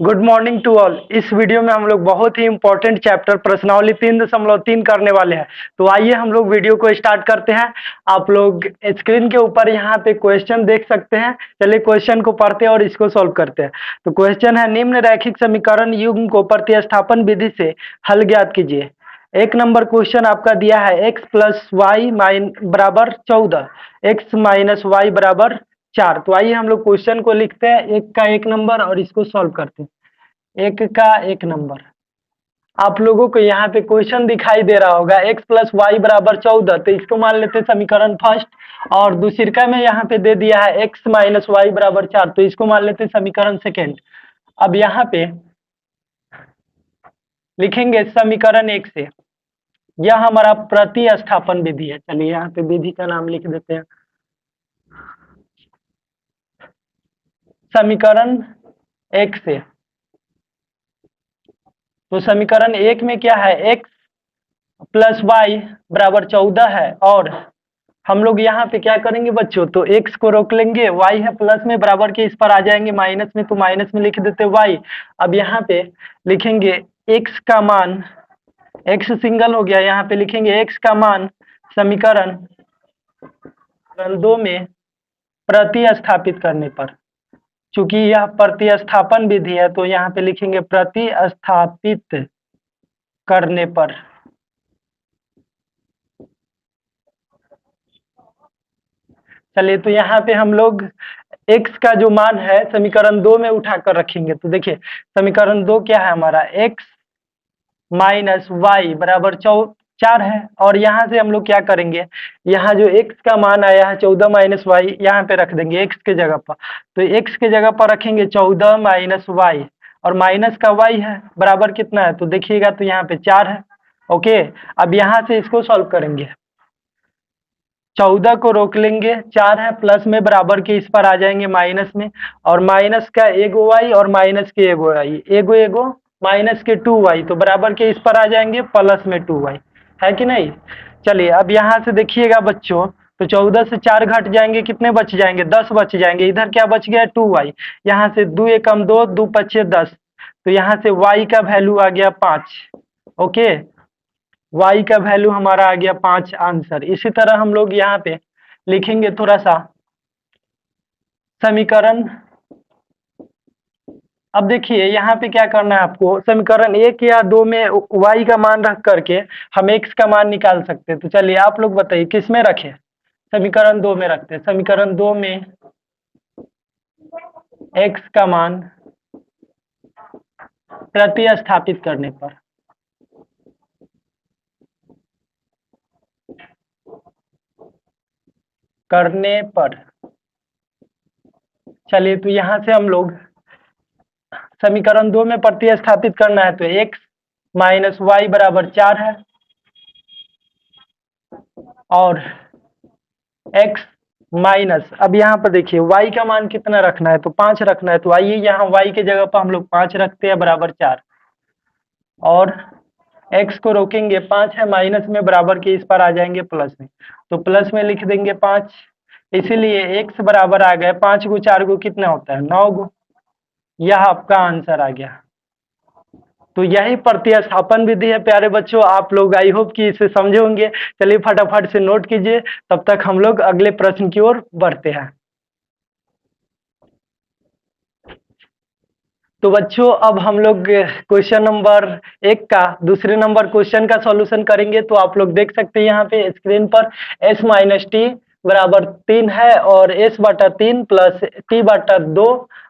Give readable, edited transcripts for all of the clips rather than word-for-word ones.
Good morning to all. इस video में हम लोग बहुत ही इंपॉर्टेंट चैप्टर प्रश्नावली 3.3 करने वाले हैं। तो आइए हम लोग वीडियो को स्टार्ट करते हैं। आप लोग स्क्रीन के ऊपर यहाँ पे क्वेश्चन देख सकते हैं। चलिए क्वेश्चन को पढ़ते हैं और इसको सॉल्व करते हैं। तो क्वेश्चन है, निम्न रैखिक समीकरण युग्म को प्रतिस्थापन विधि से हल ज्ञात कीजिए। एक नंबर क्वेश्चन आपका दिया है x प्लस वाई बराबर 14, x माइनस वाई बराबर 4। तो आइए हम लोग क्वेश्चन को लिखते हैं, एक का एक नंबर, और इसको सॉल्व करते हैं। एक का एक नंबर। आप लोगों को यहाँ पे क्वेश्चन दिखाई दे रहा होगा, x प्लस वाई बराबर 14, तो इसको मान लेते हैं समीकरण फर्स्ट। और दूसरिका में यहाँ पे दे दिया है x माइनस वाई बराबर 4, तो इसको मान लेते हैं समीकरण सेकेंड। अब यहाँ पे लिखेंगे समीकरण एक से, यह हमारा प्रतिस्थापन विधि है। चलिए यहाँ पे विधि का नाम लिख देते हैं, समीकरण एक से। तो समीकरण एक में क्या है, x प्लस वाई बराबर 14 है, और हम लोग यहाँ पे क्या करेंगे बच्चों, तो x को रोक लेंगे, y है प्लस में, बराबर के इस पर आ जाएंगे माइनस में, तो माइनस में लिख देते y। अब यहाँ पे लिखेंगे x का मान, x सिंगल हो गया, यहाँ पे लिखेंगे x का मान समीकरण दो में प्रतिस्थापित करने पर, चूंकि यह प्रतिस्थापन विधि है तो यहाँ पे लिखेंगे प्रतिस्थापित करने पर। चलिए तो यहाँ पे हम लोग x का जो मान है समीकरण दो में उठाकर रखेंगे। तो देखिए समीकरण दो क्या है हमारा, x माइनस वाई बराबर 4 है, और यहाँ से हम लोग क्या करेंगे, यहाँ जो x का मान आया है 14 माइनस वाई, यहाँ पे रख देंगे x के जगह पर। तो x के जगह पर रखेंगे 14 माइनस वाई, और माइनस का y है, बराबर कितना है, तो देखिएगा तो यहाँ पे 4 है। ओके, अब यहाँ से इसको सॉल्व करेंगे, 14 को रोक लेंगे, 4 है प्लस में, बराबर के इस पर आ जाएंगे माइनस में, और माइनस का एगो वाई और माइनस के एगो वाई, एगो एगो माइनस के 2y, तो बराबर के इस पर आ जाएंगे प्लस में 2y, है कि नहीं। चलिए अब यहाँ से देखिएगा बच्चों, तो 14 से 4 घट जाएंगे, कितने बच जाएंगे, 10 बच जाएंगे। इधर क्या बच गया, 2y, यहाँ से 2 एकम 2, 2 पचे 10, तो यहाँ से y का वैल्यू आ गया 5। ओके, y का वैल्यू हमारा आ गया 5 आंसर। इसी तरह हम लोग यहाँ पे लिखेंगे थोड़ा सा समीकरण। अब देखिए यहाँ पे क्या करना है आपको, समीकरण एक या दो में y का मान रख करके हम x का मान निकाल सकते हैं। तो चलिए आप लोग बताइए किस में रखें, समीकरण दो में रखते हैं। समीकरण दो में x का मान प्रतिस्थापित करने पर, चलिए तो यहाँ से हम लोग समीकरण दो में प्रतिस्थापित करना है, तो x माइनस वाई बराबर 4 है, और x माइनस, अब यहाँ पर देखिए y का मान कितना रखना है, तो 5 रखना है। तो आइए यहाँ y के जगह पर हम लोग 5 रखते हैं, बराबर 4, और x को रोकेंगे, 5 है माइनस में, बराबर के इस पर आ जाएंगे प्लस में, तो प्लस में लिख देंगे 5। इसीलिए x बराबर आ गए 5 गो 4 गो कितना होता है, 9 गो। यह आपका आंसर आ गया। तो यही प्रतिस्थापन विधि है प्यारे बच्चों। आप लोग आई होप कि इसे समझे होंगे। चलिए फटाफट से नोट कीजिए, तब तक हम लोग अगले प्रश्न की ओर बढ़ते हैं। तो बच्चों अब हम लोग क्वेश्चन नंबर एक का दूसरे नंबर क्वेश्चन का सॉल्यूशन करेंगे। तो आप लोग देख सकते हैं यहाँ पे स्क्रीन पर s माइनस टी बराबर 3 है, और s बटा 3 प्लस t बटा 2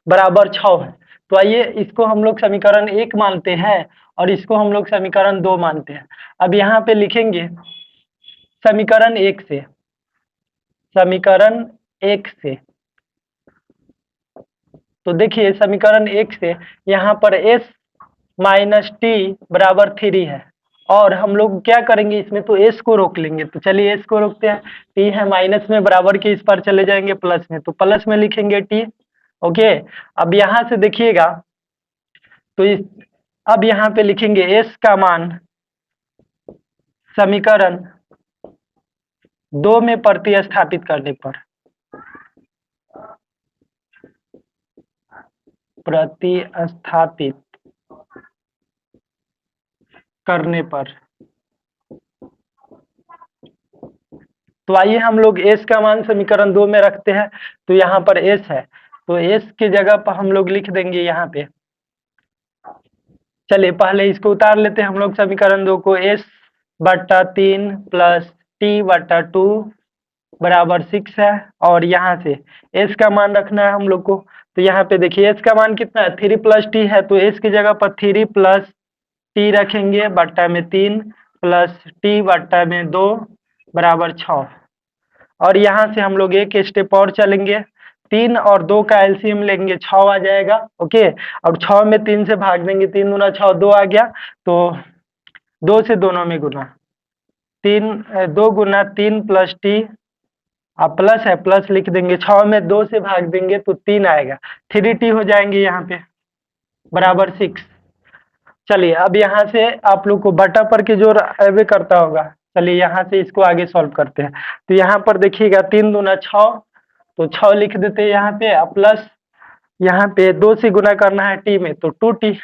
बराबर 6 है। तो आइए इसको हम लोग समीकरण एक मानते हैं, और इसको हम लोग समीकरण दो मानते हैं। अब यहाँ पे लिखेंगे समीकरण एक से, समीकरण एक से। तो देखिए समीकरण एक से यहाँ पर s माइनस टी बराबर 3 है, और हम लोग क्या करेंगे इसमें, तो s को रोक लेंगे। तो चलिए s को रोकते हैं, t है माइनस में, बराबर के इस पर चले जाएंगे प्लस में, तो प्लस में लिखेंगे t। ओके, अब यहाँ से देखिएगा, तो अब यहाँ पे लिखेंगे s का मान समीकरण दो में प्रतिस्थापित करने पर, प्रतिस्थापित करने पर, तो आइए हम लोग s का मान समीकरण 2 में रखते हैं। तो यहाँ पर s है, तो s की जगह पर हम लोग लिख देंगे यहाँ पे, चलिए पहले इसको उतार लेते हैं हम लोग समीकरण 2 को। s बट्टा 3 प्लस t बट्टा 2 बराबर 6 है, और यहाँ से s का मान रखना है हम लोग को। तो यहाँ पे देखिए s का मान कितना है, 3 प्लस t है, तो s की जगह पर 3 प्लस t रखेंगे बट्टा में 3 प्लस t बट्टा में 2 बराबर 6। और यहाँ से हम लोग एक स्टेप और चलेंगे, 3 और 2 का एलसीएम लेंगे, 6 आ जाएगा। ओके, और 6 में 3 से भाग देंगे, 3 दूना 6, 2 आ गया, तो 2 से दोनों में गुना, 2 गुना 3 प्लस टी, अब प्लस है प्लस लिख देंगे, 6 में 2 से भाग देंगे तो 3 आएगा, 3t हो जाएंगे यहाँ पे बराबर 6। चलिए अब यहाँ से आप लोग को बटा पर के जोड़ एवे करता होगा, चलिए यहाँ से इसको आगे सॉल्व करते हैं। तो यहाँ पर देखिएगा 3 दूना 6, तो 6 लिख देते हैं यहाँ पे, अब प्लस यहाँ पे 2 से गुना करना है टी में, तो 2t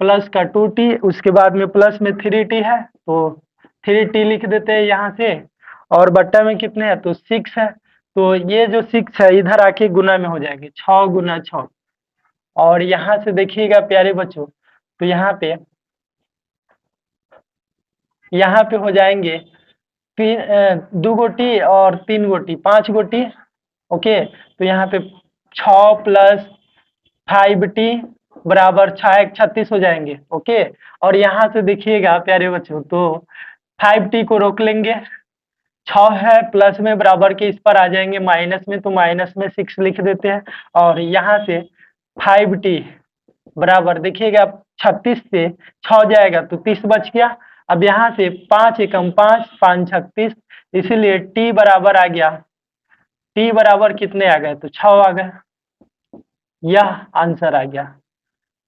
प्लस का 2t, उसके बाद में प्लस में 3t है, तो 3t लिख देते हैं यहाँ से, और बट्टा में कितने हैं, तो 6 है, तो ये जो 6 है इधर आके गुना में हो जाएंगे, 6 गुना 6। और यहाँ से देखिएगा प्यारे बच्चों, तो यहाँ पे हो जाएंगे 2 गोटी और 3 गोटी, 5 गोटी। ओके, तो यहाँ पे 6 प्लस 5t बराबर 6 36 हो जाएंगे। ओके, और यहाँ से देखिएगा प्यारे बच्चों, तो 5t को रोक लेंगे, 6 है प्लस में बराबर के इस पर आ जाएंगे माइनस में, तो माइनस में 6 लिख देते हैं, और यहाँ से 5t बराबर देखिएगा 36 से 6 जाएगा तो 30 बच गया। अब यहाँ से 5 एकम 5, 5 36, इसीलिए t बराबर आ गया, t बराबर कितने आ गए, तो 6 आ गए, यह आंसर आ गया।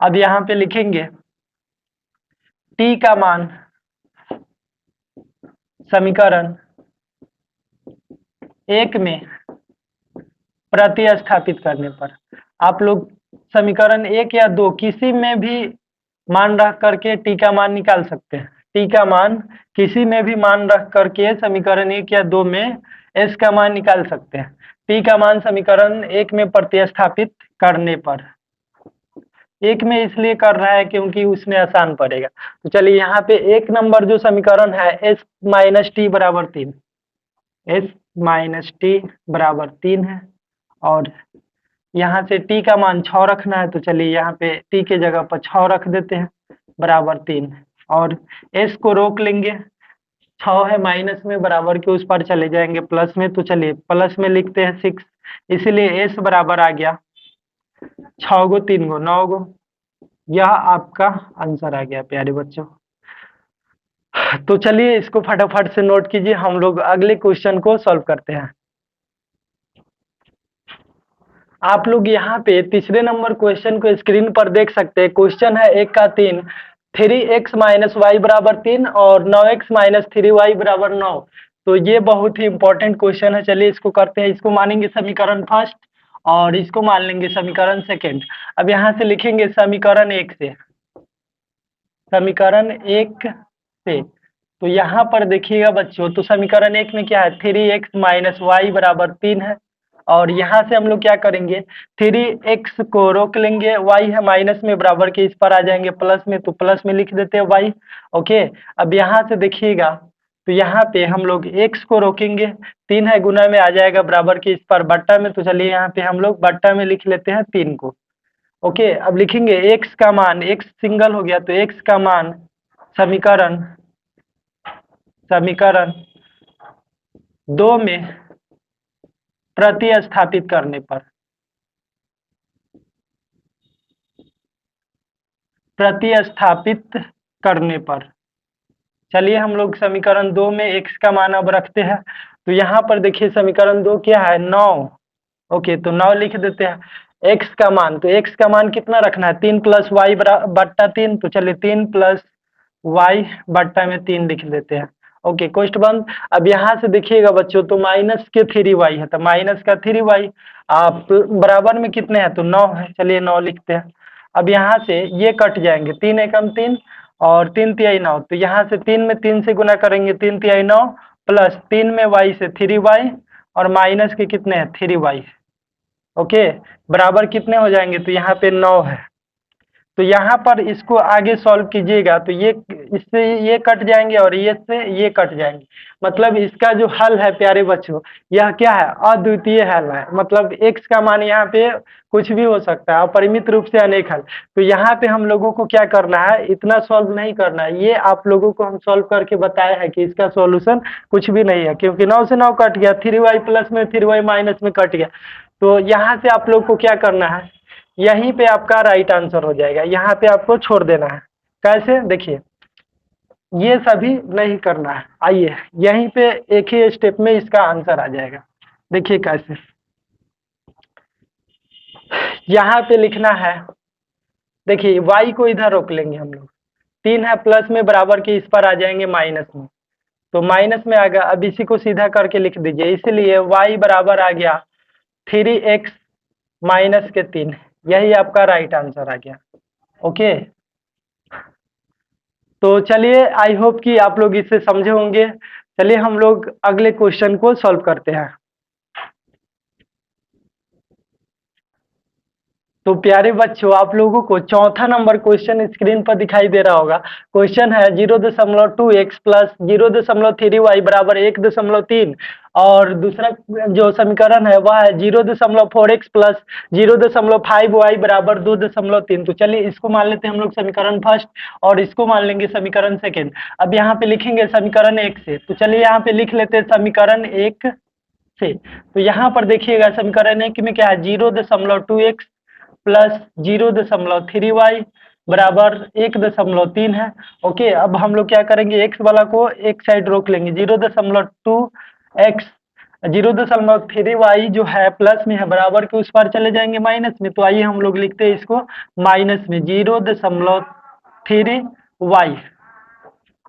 अब यहाँ पे लिखेंगे t का मान समीकरण 1 में प्रतिस्थापित करने पर, आप लोग समीकरण 1 या 2 किसी में भी मान रख करके t का मान निकाल सकते हैं। t का मान किसी में भी मान रख करके समीकरण 1 या 2 में s का मान निकाल सकते हैं। t का मान समीकरण 1 में प्रतिस्थापित करने पर, 1 में इसलिए कर रहा है क्योंकि उसमें आसान पड़ेगा। तो चलिए यहाँ पे 1 नंबर जो समीकरण है s माइनस टी बराबर 3, s माइनस टी बराबर 3 है, और यहाँ से t का मान 6 रखना है, तो चलिए यहाँ पे t के जगह पर 6 रख देते हैं बराबर 3, और s को रोक लेंगे, 6 है माइनस में, बराबर के उस पर चले जाएंगे प्लस में, तो चलिए प्लस में लिखते हैं 6, इसीलिए s बराबर आ गया 6 गो 3 गो 9 गो। यह आपका आंसर आ गया प्यारे बच्चों। तो चलिए इसको फटाफट से नोट कीजिए, हम लोग अगले क्वेश्चन को सॉल्व करते हैं। आप लोग यहाँ पे तीसरे नंबर क्वेश्चन को स्क्रीन पर देख सकते हैं। क्वेश्चन है 1 का 3, 3x माइनस वाई बराबर 3 और 9x माइनस 3y बराबर 9। तो ये बहुत ही इंपॉर्टेंट क्वेश्चन है, चलिए इसको करते हैं। इसको मानेंगे समीकरण फर्स्ट और इसको मान लेंगे समीकरण सेकेंड। अब यहाँ से लिखेंगे समीकरण 1 से, समीकरण 1 से, तो यहाँ पर देखिएगा बच्चों, तो समीकरण 1 में क्या है, 3x माइनस वाई बराबर 3 है, और यहाँ से हम लोग क्या करेंगे, 3x को रोक लेंगे, y है माइनस में, बराबर के इस पर आ जाएंगे प्लस में, तो प्लस में लिख देते हैं y। ओके, अब यहाँ से देखिएगा, तो यहाँ पे हम लोग x को रोकेंगे, 3 है गुना में आ जाएगा बराबर के इस पर बट्टा में, तो चलिए यहाँ पे हम लोग बट्टा में लिख लेते हैं 3 को। ओके, अब लिखेंगे x का मान, x सिंगल हो गया, तो x का मान समीकरण 2 में प्रतिस्थापित करने पर, चलिए हम लोग समीकरण 2 में x का मान अब रखते हैं। तो यहाँ पर देखिए समीकरण 2 क्या है, 9। ओके, तो 9 लिख देते हैं। x का मान, तो x का मान कितना रखना है, 3 प्लस वाई बट्टा 3, तो चलिए 3 प्लस वाई बट्टा में 3 लिख देते हैं, ओके, कोष्ट बंद। अब यहाँ से देखिएगा बच्चों, तो माइनस के 3y है, तो माइनस का 3y आप बराबर में कितने हैं, तो 9 है। चलिए 9 लिखते हैं। अब यहाँ से ये कट जाएंगे, 3 एकम 3 और 3 तिहाई 9, तो यहाँ से 3 में 3 से गुना करेंगे, 3 तिहाई 9 प्लस 3 में y से 3y और माइनस के कितने हैं, 3y। ओके, बराबर कितने हो जाएंगे, तो यहाँ पे 9 है। तो यहाँ पर इसको आगे सॉल्व कीजिएगा तो ये इससे ये कट जाएंगे और ये से ये कट जाएंगे। मतलब इसका जो हल है प्यारे बच्चों, यह क्या है, अद्वितीय हल है। मतलब x का मान यहाँ पे कुछ भी हो सकता है, अपरिमित रूप से अनेक हल। तो यहाँ पे हम लोगों को क्या करना है, इतना सॉल्व नहीं करना है, ये आप लोगों को हम सॉल्व करके बताया है कि इसका सॉल्यूशन कुछ भी नहीं है, क्योंकि 9 से 9 कट गया, 3y प्लस में 3y माइनस में कट गया। तो यहाँ से आप लोग को क्या करना है, यहीं पे आपका राइट आंसर हो जाएगा, यहाँ पे आपको छोड़ देना है। कैसे, देखिए ये सभी नहीं करना है, आइए यहीं पे एक ही स्टेप में इसका आंसर आ जाएगा। देखिए कैसे, यहाँ पे लिखना है, देखिए y को इधर रोक लेंगे हम लोग, 3 है प्लस में बराबर के इस पर आ जाएंगे माइनस में, तो माइनस में आ गया। अब इसी को सीधा करके लिख दीजिए, इसलिए y बराबर आ गया 3x माइनस के 3, यही आपका राइट आंसर आ गया। ओके, तो चलिए आई होप कि आप लोग इससे समझे होंगे। चलिए हम लोग अगले क्वेश्चन को सॉल्व करते हैं। तो प्यारे बच्चों, आप लोगों को चौथा नंबर क्वेश्चन स्क्रीन पर दिखाई दे रहा होगा। क्वेश्चन है 0.2x प्लस 0.3y बराबर 1.3, और दूसरा जो समीकरण है वह है 0.4x प्लस 0.5y बराबर 2.3। तो चलिए इसको मान लेते हैं हम लोग समीकरण फर्स्ट, और इसको मान लेंगे समीकरण सेकेंड। अब यहाँ पे लिखेंगे समीकरण 1 से, तो चलिए यहाँ पे लिख लेते हैं समीकरण 1 से। तो यहाँ पर देखिएगा समीकरण 1 में क्या है, 0.2x प्लस 0.3y बराबर 1.3 है। ओके, अब हम लोग क्या करेंगे, x वाला को एक साइड रोक लेंगे, 0.2x 0.3y जो है प्लस में है, बराबर के उस पार चले जाएंगे माइनस में। तो आइए हम लोग लिखते हैं इसको माइनस में 0.3y,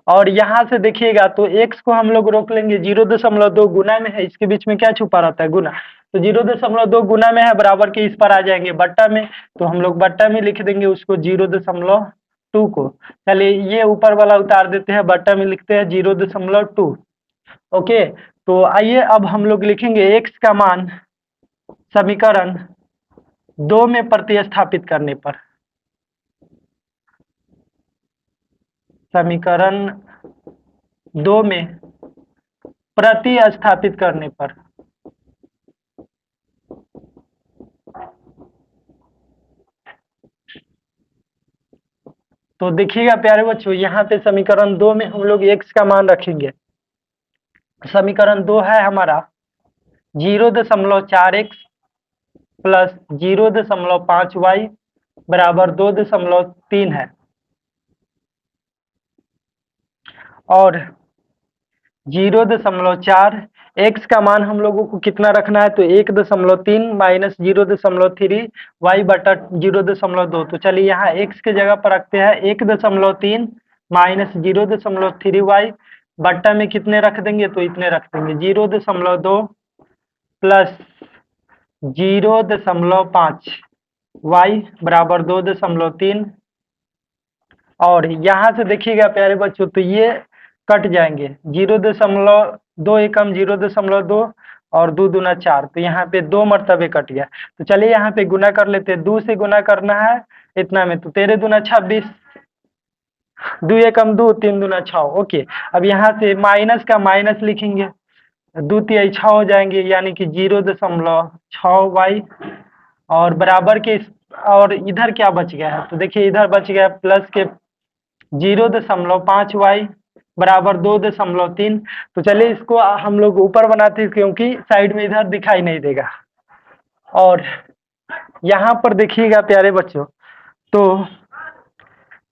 और यहाँ से देखिएगा तो x को हम लोग रोक लेंगे, 0.2 गुना में है, इसके बीच में क्या छुपा रहता है, गुना। तो 0.2 गुना में है, बराबर के इस पर आ जाएंगे बट्टा में, तो हम लोग बट्टा में लिख देंगे उसको 0.2 को। चलिए ये ऊपर वाला उतार देते हैं, बट्टा में लिखते हैं 0.2। ओके, तो आइए अब हम लोग लिखेंगे x का मान समीकरण 2 में प्रतिस्थापित करने पर, समीकरण 2 में प्रतिस्थापित करने पर। तो देखिएगा प्यारे बच्चों, यहाँ पे समीकरण 2 में हम लोग x का मान रखेंगे। समीकरण 2 है हमारा 0.4x प्लस 0.5y बराबर 2.3 है, और 0.4 x का मान हम लोगों को कितना रखना है, तो 1.3 माइनस 0.3 y बटा 0.2। तो चलिए यहाँ x के जगह पर रखते हैं 1.3 माइनस 0.3 y बट्टा में कितने रख देंगे, तो इतने रख देंगे 0.2 प्लस 0.5 y बराबर 2.3। और यहाँ से देखिएगा प्यारे बच्चों, तो ये कट जाएंगे, 0.2 एकम 0.2 और 2 दूना 4, तो यहाँ पे 2 मरतबे कट गया। तो चलिए यहाँ पे गुना कर लेते हैं, 2 से गुना करना है इतना में, तो 13 दूना 26, 2 एकम 2, 3 दूना 6। ओके, अब यहाँ से माइनस का माइनस लिखेंगे, 2 तिहाई 6 हो जाएंगे, यानी कि 0.6y, और बराबर के और इधर क्या बच गया है, तो देखिए इधर बच गया प्लस के 0.5y बराबर 2.3। तो चलिए इसको हम लोग ऊपर बनाते हैं, क्योंकि साइड में इधर दिखाई नहीं देगा। और यहाँ पर देखिएगा प्यारे बच्चों, तो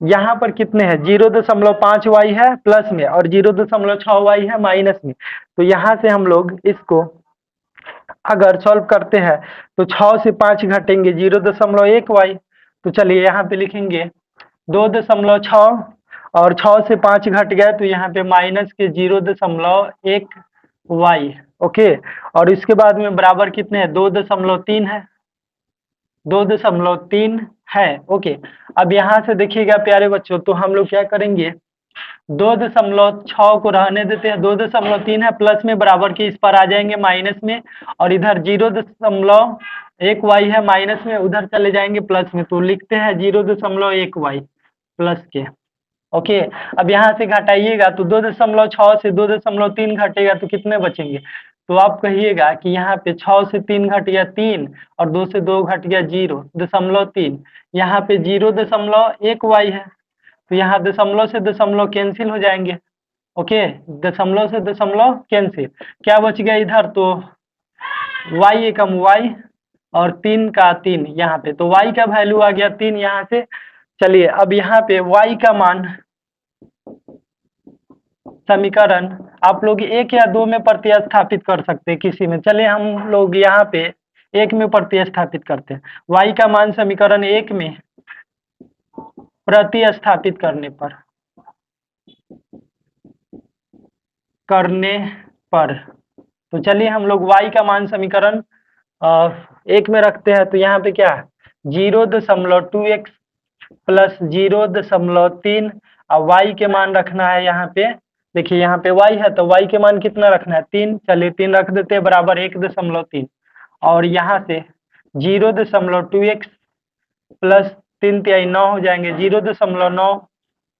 यहाँ पर कितने हैं, 0.5y है प्लस में और 0.6y है माइनस में। तो यहाँ से हम लोग इसको अगर सॉल्व करते हैं तो 6 से 5 घटेंगे 0.1y। तो चलिए यहाँ पे लिखेंगे 2.6 और 6 से 5 घट गया तो यहाँ पे माइनस के 0.1 वाई। ओके, और इसके बाद में बराबर कितने हैं, 2.3 है, 2.3 है। ओके, अब यहाँ से देखिएगा प्यारे बच्चों, तो हम लोग क्या करेंगे, 2.6 को रहने देते हैं, 2.3 है, प्लस में बराबर के इस पर आ जाएंगे माइनस में, और इधर 0.1 वाई है माइनस में, उधर चले जाएंगे प्लस में, तो लिखते हैं 0.1 वाई प्लस के। ओके, अब यहाँ से घटाइएगा तो 2.6 से 2.3 घटेगा तो कितने बचेंगे, तो आप कहिएगा कि यहाँ पे 6 से 3 घट गया 3, और 2 से 2 घट गया 0.3, यहाँ पे 0.1 वाई है, तो यहाँ दशमलव से दशमलव कैंसिल हो जाएंगे। ओके, दशमलव से दशमलव कैंसिल, क्या बच गया इधर, तो वाई एकम वाई, और 3 का 3 यहाँ पे, तो वाई का वैल्यू आ गया 3 यहाँ से। चलिए अब यहाँ पे वाई का मान समीकरण आप लोग 1 या 2 में प्रतिस्थापित कर सकते हैं किसी में। चलिए हम लोग यहाँ पे 1 में प्रतिस्थापित करते हैं। y का मान समीकरण 1 में प्रतिस्थापित करने पर तो चलिए हम लोग y का मान समीकरण 1 में रखते हैं, तो यहाँ पे क्या है 0.2x प्लस 0.3, और y के मान रखना है यहाँ पे, देखिए यहाँ पे y है तो y के मान कितना रखना है 3, चलिए 3 रख देते हैं बराबर 1.3, और यहाँ से 0.2x प्लस 3 तिहाई 9 हो जाएंगे, 0.9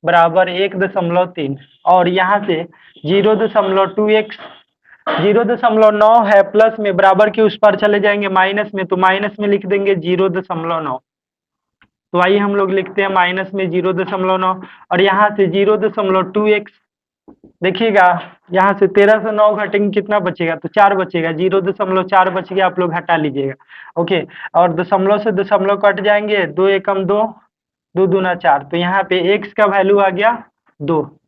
बराबर 1.3, और यहाँ से 0.2x 0.9 है प्लस में बराबर के उस पर चले जाएंगे माइनस में, तो माइनस में लिख देंगे 0.9, तो आइए हम लोग लिखते हैं माइनस में 0.9, और यहाँ से 0.2x देखिएगा, यहाँ से 13 से 9 घटेंगे कितना बचेगा, तो 4 बचेगा, 0.4 बच गया, आप लोग हटा लीजिएगा। ओके, और दशमलव से दशमलव कट जाएंगे, 2 एकम 2, 2 दूना 4, तो यहाँ पे x का वैल्यू आ गया 2।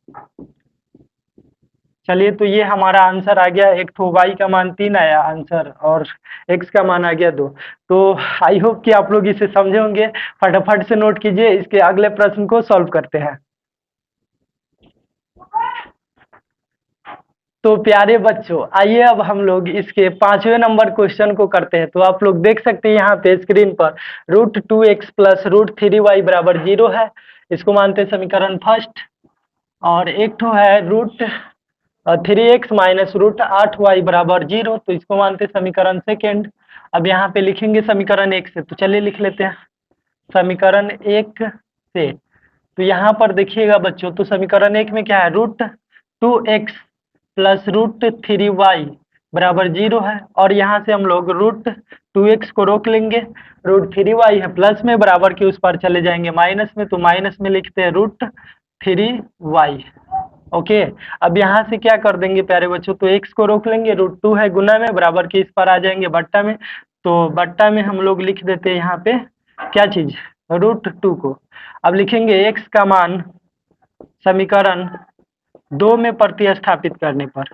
चलिए तो ये हमारा आंसर आ गया, एक तो y का मान 3 आया आंसर, और x का मान आ गया 2। तो आई होप कि आप लोग इसे समझे होंगे, फटाफट से नोट कीजिए, इसके अगले प्रश्न को सॉल्व करते हैं। तो प्यारे बच्चों आइए अब हम लोग इसके 5वें नंबर क्वेश्चन को करते हैं। तो आप लोग देख सकते हैं यहाँ पे स्क्रीन पर √2x प्लस √3y बराबर 0 है, इसको मानते हैं समीकरण फर्स्ट। और एक तो है √3x माइनस √8y बराबर 0, तो इसको मानते हैं समीकरण सेकेंड। अब यहाँ पे लिखेंगे समीकरण 1 से, तो चलिए लिख लेते हैं समीकरण 1 से। तो यहाँ पर देखिएगा बच्चों, तो समीकरण 1 में क्या है, √2x प्लस √3y बराबर 0 है, और यहाँ से हम लोग √2x को रोक लेंगे, √3y है प्लस में बराबर के उस पर चले जाएंगे माइनस में, तो माइनस में लिखते हैं √3y। ओके, अब यहाँ से क्या कर देंगे प्यारे बच्चों, तो x को रोक लेंगे, √2 है गुना में बराबर के इस पर आ जाएंगे बट्टा में, तो बट्टा में हम लोग लिख देते हैं यहाँ पे क्या चीज, √2 को। अब लिखेंगे x का मान समीकरण 2 में प्रतिस्थापित करने पर,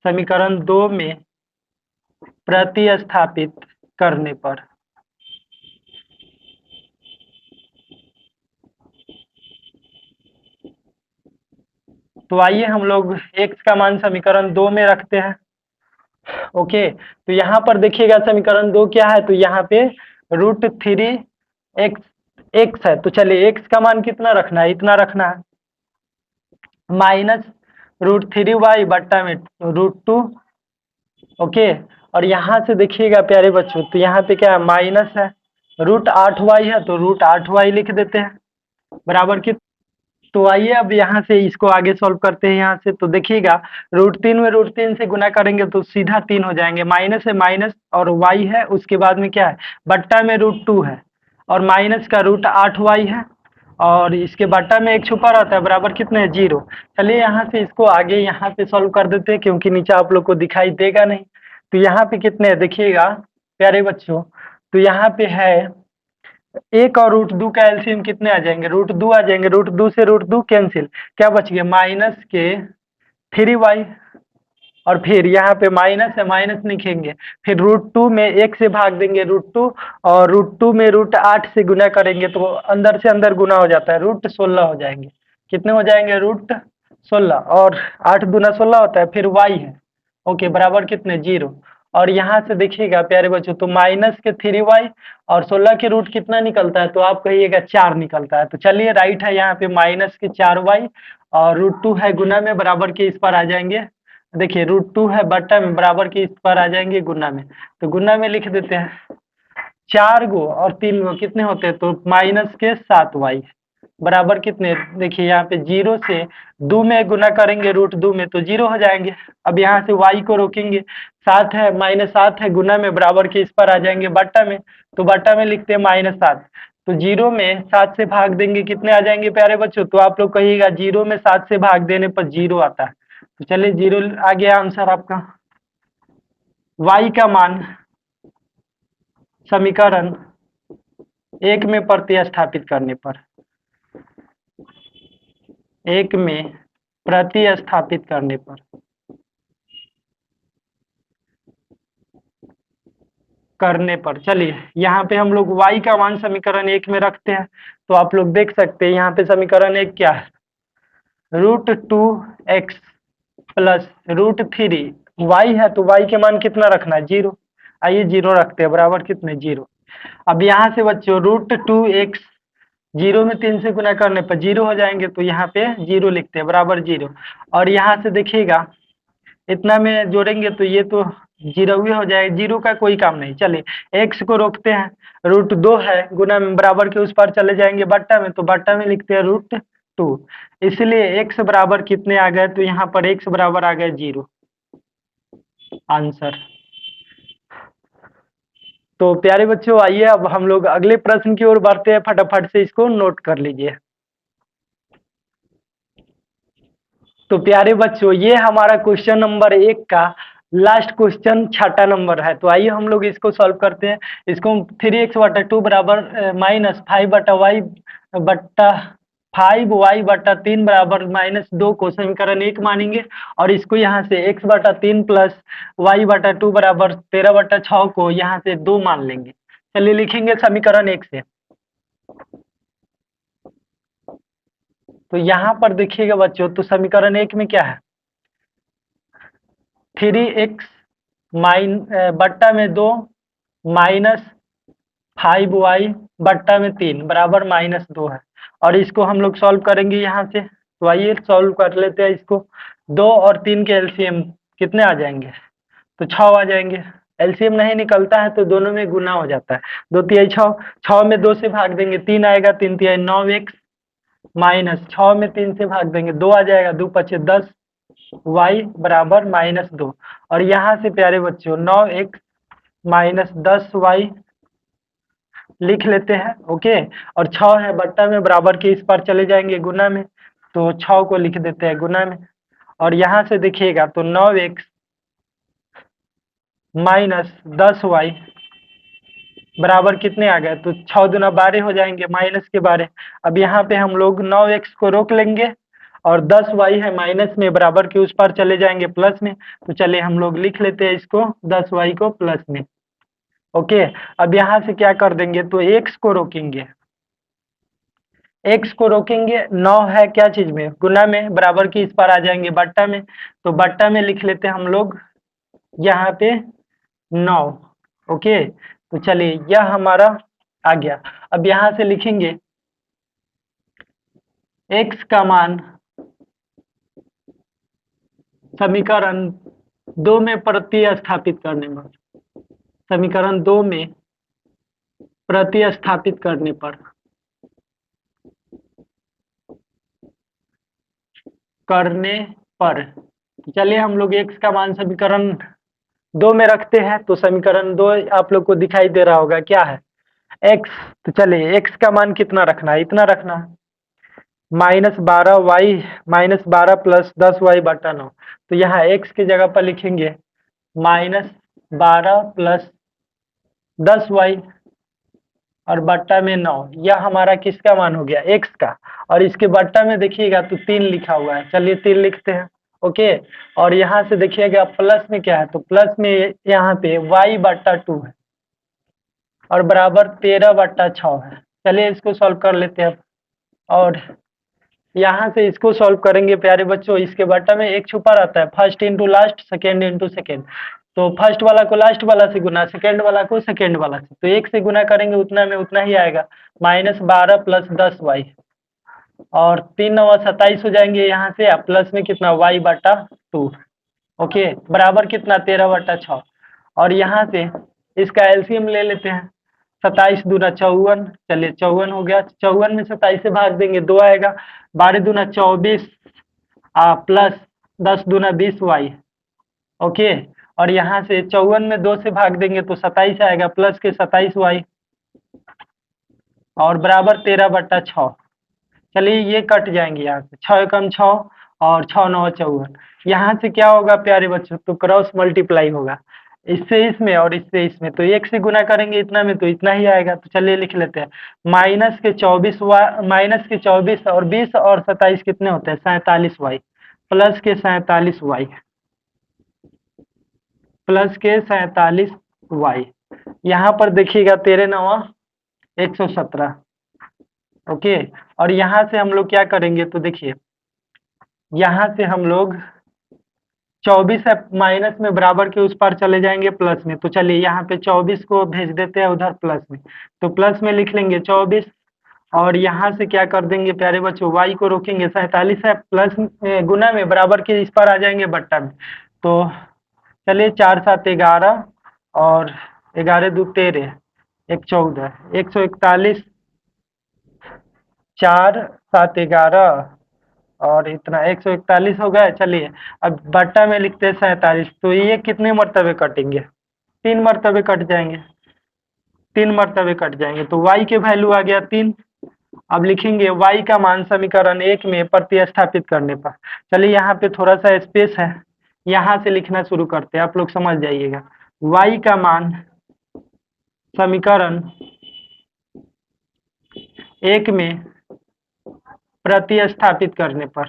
समीकरण 2 में प्रतिस्थापित करने पर तो आइए हम लोग x का मान समीकरण 2 में रखते हैं। ओके, तो यहाँ पर देखिएगा समीकरण 2 क्या है, तो यहाँ पे √3x है, तो चलिए x का मान कितना रखना है, इतना रखना है, माइनस √3y बट्टा में √2। ओके, और यहाँ से देखिएगा प्यारे बच्चों, तो यहाँ पे क्या है, माइनस है, √8y है, तो √8y लिख देते हैं बराबर की। तो आइए अब यहाँ से इसको आगे सॉल्व करते हैं। यहाँ से तो देखिएगा √3 में √3 से गुना करेंगे तो सीधा 3 हो जाएंगे, माइनस है माइनस, और y है उसके बाद में क्या है, बट्टा में √2 है, और माइनस का √8y है, और इसके बट्टा में एक छुपा रहता है बराबर कितने है, 0। चलिए यहाँ से इसको आगे यहाँ पे सॉल्व कर देते हैं, क्योंकि नीचे आप लोग को दिखाई देगा नहीं। तो यहाँ पे कितने है देखिएगा प्यारे बच्चों, तो यहाँ पे है 1 और √2 का एलसीएम कितने आ जाएंगे, √2 आ जाएंगे, √2 से √2 कैंसिल, क्या बच गया माइनस के 3y, और फिर यहाँ पे माइनस है माइनस लिखेंगे, फिर √2 में 1 से भाग देंगे √2, और √2 में √8 से गुना करेंगे तो अंदर से अंदर गुना हो जाता है, √16 हो जाएंगे। कितने हो जाएंगे √16 और 8 दूना 16 होता है, फिर y है ओके बराबर कितने 0। और यहाँ से देखिएगा प्यारे बच्चों तो माइनस के 3y और 16 के रूट कितना निकलता है तो आप कहिएगा 4 निकलता है। तो चलिए राइट है यहाँ पे माइनस के 4y और √2 है गुना में बराबर के इस पर आ जाएंगे। देखिए √2 है बट्टा में बराबर के इस पर आ जाएंगे गुना में, तो गुना में लिख देते हैं 4 गो और 3 गो कितने होते हैं तो माइनस के 7y बराबर कितने, देखिए यहाँ पे 0 से 2 में गुना करेंगे √2 में तो 0 हो जाएंगे। अब यहाँ से y को रोकेंगे 7 है -7 है गुना में बराबर के इस पर आ जाएंगे बट्टा में, तो बट्टा में लिखते हैं -7। तो 0 में 7 से भाग देंगे कितने आ जाएंगे प्यारे बच्चों, तो आप लोग कहिएगा 0 में 7 से भाग देने पर 0 आता है। तो चलिए 0 आ गया आंसर आपका। y का मान समीकरण 1 में प्रतिस्थापित करने पर, 1 में प्रतिस्थापित करने पर चलिए यहाँ पे हम लोग y का मान समीकरण 1 में रखते हैं। तो आप लोग देख सकते हैं यहाँ पे समीकरण 1 क्या है, √2x प्लस √3 y है तो y के मान कितना रखना है 0। आइए 0 रखते हैं बराबर कितने 0। अब यहाँ से बच्चों √2x 0 में 3 से गुना करने पर 0 हो जाएंगे, तो यहाँ पे 0 लिखते हैं बराबर 0। और यहाँ से देखिएगा इतना में जोड़ेंगे तो ये तो 0 ही हो जाएगा, 0 का कोई काम नहीं। चलिए x को रोकते हैं, √2 है गुना में बराबर के उस पर चले जाएंगे बट्टा में, तो बट्टा में लिखते हैं √2। इसलिए x बराबर कितने आ गए, तो यहाँ पर x बराबर आ गए 0 आंसर। तो प्यारे बच्चों आइए अब हम लोग अगले प्रश्न की ओर बढ़ते हैं, फटाफट से इसको नोट कर लीजिए। तो प्यारे बच्चों ये हमारा क्वेश्चन नंबर 1 का लास्ट क्वेश्चन 6ठा नंबर है। तो आइए हम लोग इसको सॉल्व करते हैं। इसको 3x/2 बराबर -5/y बट्टा 5y/3 बराबर -2 को समीकरण 1 मानेंगे, और इसको यहाँ से x/3 प्लस y/2 बराबर 13/6 को यहाँ से 2 मान लेंगे। चलिए लिखेंगे समीकरण 1 से। तो यहाँ पर देखिएगा बच्चों तो समीकरण 1 में क्या है 3x बट्टा में 2 माइनस 5y बट्टा में 3 बराबर -2 है, और इसको हम लोग सॉल्व करेंगे यहाँ से। तो आइए सॉल्व कर लेते हैं इसको। 2 और 3 के एलसीएम कितने आ जाएंगे, तो 6 आ जाएंगे। एलसीएम नहीं निकलता है तो दोनों में गुना हो जाता है, 2 तिहाई 6, 6 में 2 से भाग देंगे 3 आएगा, 3 तिहाई 9x माइनस 6 में 3 से भाग देंगे 2 आ जाएगा, 2 पचे 10 y बराबर -2। और यहाँ से प्यारे बच्चों 9x माइनस 10y लिख लेते हैं ओके। और 6 है बट्टा में बराबर के इस पर चले जाएंगे गुना में, तो 6 को लिख देते हैं गुना में। और यहाँ से देखिएगा तो 9x माइनस 10y बराबर कितने आ गए, तो 6 दूना 12 हो जाएंगे माइनस के 12। अब यहाँ पे हम लोग 9x को रोक लेंगे और 10y है माइनस में बराबर के उस पर चले जाएंगे प्लस में। तो चलिए हम लोग लिख लेते हैं इसको 10y को प्लस में ओके। अब यहाँ से क्या कर देंगे तो x को रोकेंगे, x को रोकेंगे 9 है क्या चीज में गुना में बराबर की इस पर आ जाएंगे बट्टा में, तो बट्टा में लिख लेते हैं हम लोग यहाँ पे 9 ओके। तो चलिए यह हमारा आ गया। अब यहाँ से लिखेंगे x का मान समीकरण 2 में प्रतिस्थापित करने पर, समीकरण 2 में प्रतिस्थापित करने पर चलिए हम लोग x का मान समीकरण 2 में रखते हैं। तो समीकरण 2 आप लोग को दिखाई दे रहा होगा क्या है x। तो चलिए x का मान कितना रखना है, इतना रखना है -12 प्लस 10y/9। तो यहाँ x की जगह पर लिखेंगे -12 प्लस 10y और बट्टा में 9। यह हमारा किसका मान हो गया x का, और इसके बट्टा में देखिएगा तो 3 लिखा हुआ है, चलिए 3 लिखते हैं ओके। और यहाँ से देखिएगा प्लस में क्या है, तो प्लस में यहाँ पे y/2 है और बराबर 13/6 है। चलिए इसको सॉल्व कर लेते हैं। और यहाँ से इसको सॉल्व करेंगे प्यारे बच्चों। इसके बट्टा में एक छुपा रहता है, first into last, second into second. तो फर्स्ट वाला को लास्ट वाला से गुना, सेकेंड वाला को सेकेंड वाला से, तो एक से गुना करेंगे उतना में उतना ही आएगा, -12 + 10y, और 3 9 27 हो जाएंगे यहाँ से, प्लस में कितना y/2, ओके, बराबर कितना 13/6। और यहाँ से इसका एलसीएम ले लेते हैं, 27 दूना 54, चलिए 54 हो गया, 54 में 27 से भाग देंगे 2 आएगा, 12 दूना 24 प्लस 10 दूना 20y, ओके। और यहाँ से 54 में 2 से भाग देंगे तो 27 आएगा, प्लस के 27y, और बराबर 13/6। चलिए ये कट जाएंगे यहाँ से, 6 एकम 6 और 6 9 54। यहाँ से क्या होगा प्यारे बच्चों, तो क्रॉस मल्टीप्लाई होगा, इससे इसमें और इससे इसमें, तो एक से गुना करेंगे इतना में तो इतना ही आएगा। तो चलिए लिख लेते हैं, -24 और 20 और 27 कितने होते हैं 47y, प्लस के 47y, प्लस के 47y। यहाँ पर देखिएगा 13 9 117, ओके। और यहाँ से हम लोग क्या करेंगे, तो देखिए यहाँ से हम लोग 24 है माइनस में, बराबर के उस पार चले जाएंगे प्लस में, तो चलिए यहाँ पे 24 को भेज देते हैं उधर प्लस में, तो प्लस में लिख लेंगे 24, और यहाँ से क्या कर देंगे प्यारे बच्चों, y को रोकेंगे, 47 है प्लस गुना में, बराबर के इस पार आ जाएंगे बट्टा में, तो चलिए 4 7 11 और 11 2 13, 1 14, 141, 4 7 11 और इतना 141 हो गया। चलिए अब बट्टा में लिखते हैं 47, तो ये कितने मरतबे कटेंगे, 3 मरतबे कट जाएंगे, 3 मरतबे कट जाएंगे, तो y के वैल्यू आ गया 3। अब लिखेंगे y का मान समीकरण 1 में प्रतिस्थापित करने पर। चलिए यहाँ पे थोड़ा सा स्पेस है, यहाँ से लिखना शुरू करते हैं, आप लोग समझ जाइएगा। y का मान समीकरण 1 में प्रतिस्थापित करने पर,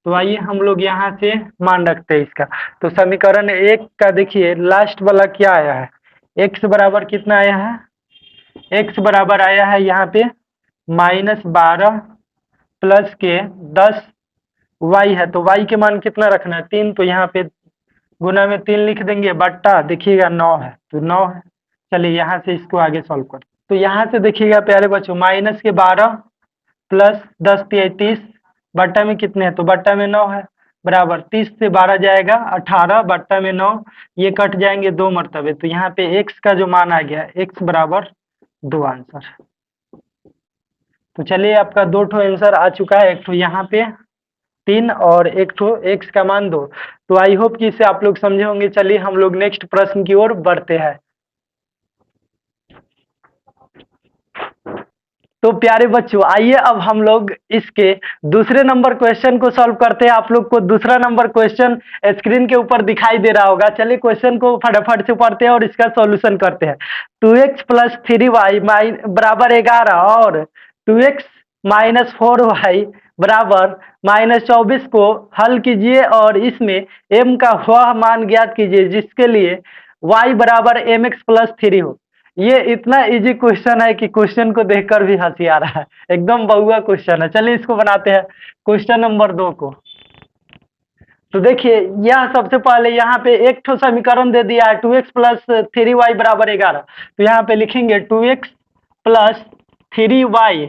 तो आइए हम लोग यहाँ से मान रखते हैं इसका। तो समीकरण 1 का देखिए लास्ट वाला क्या आया है, x बराबर कितना आया है, x बराबर आया है यहाँ पे -12 प्लस के 10 y है, तो y के मान कितना रखना है 3, तो यहाँ पे गुना में 3 लिख देंगे, बट्टा देखिएगा 9 है, तो 9 है। चलिए यहाँ से इसको आगे सॉल्व कर, तो यहाँ से देखिएगा प्यारे बच्चों, -12 प्लस 10 33, बट्टा में कितने हैं, तो बट्टा में 9 है, बराबर 30 से 12 जाएगा 18, बट्टा में 9, ये कट जाएंगे 2 मरतबे, तो यहाँ पे x का जो मान आ गया, x बराबर 2 आंसर। तो चलिए आपका 2 ठो आंसर आ चुका है, एक ठो यहाँ पे 3 और एक ठो x का मान 2। तो आई होप कि इसे आप लोग समझे होंगे। चलिए हम लोग नेक्स्ट प्रश्न की ओर बढ़ते हैं। तो प्यारे बच्चों आइए अब हम लोग इसके दूसरे नंबर क्वेश्चन को सॉल्व करते हैं। आप लोग को दूसरा नंबर क्वेश्चन स्क्रीन के ऊपर दिखाई दे रहा होगा। चलिए क्वेश्चन को फटाफट से पढ़ते हैं और इसका सॉल्यूशन करते हैं। 2x + 3y बराबर 11 और 2x - 4y बराबर -24 को हल कीजिए और इसमें m का वह मान ज्ञात कीजिए जिसके लिए y बराबर mx + 3 हो। ये इतना इजी क्वेश्चन है कि क्वेश्चन को देखकर भी हंसी आ रहा है, एकदम बहुआ क्वेश्चन है। चलिए इसको बनाते हैं क्वेश्चन नंबर 2 को। तो देखिए यह सबसे पहले यहाँ पे एक ठो समीकरण दे दिया है 2x + 3y बराबर 11। तो यहाँ पे लिखेंगे 2x + 3y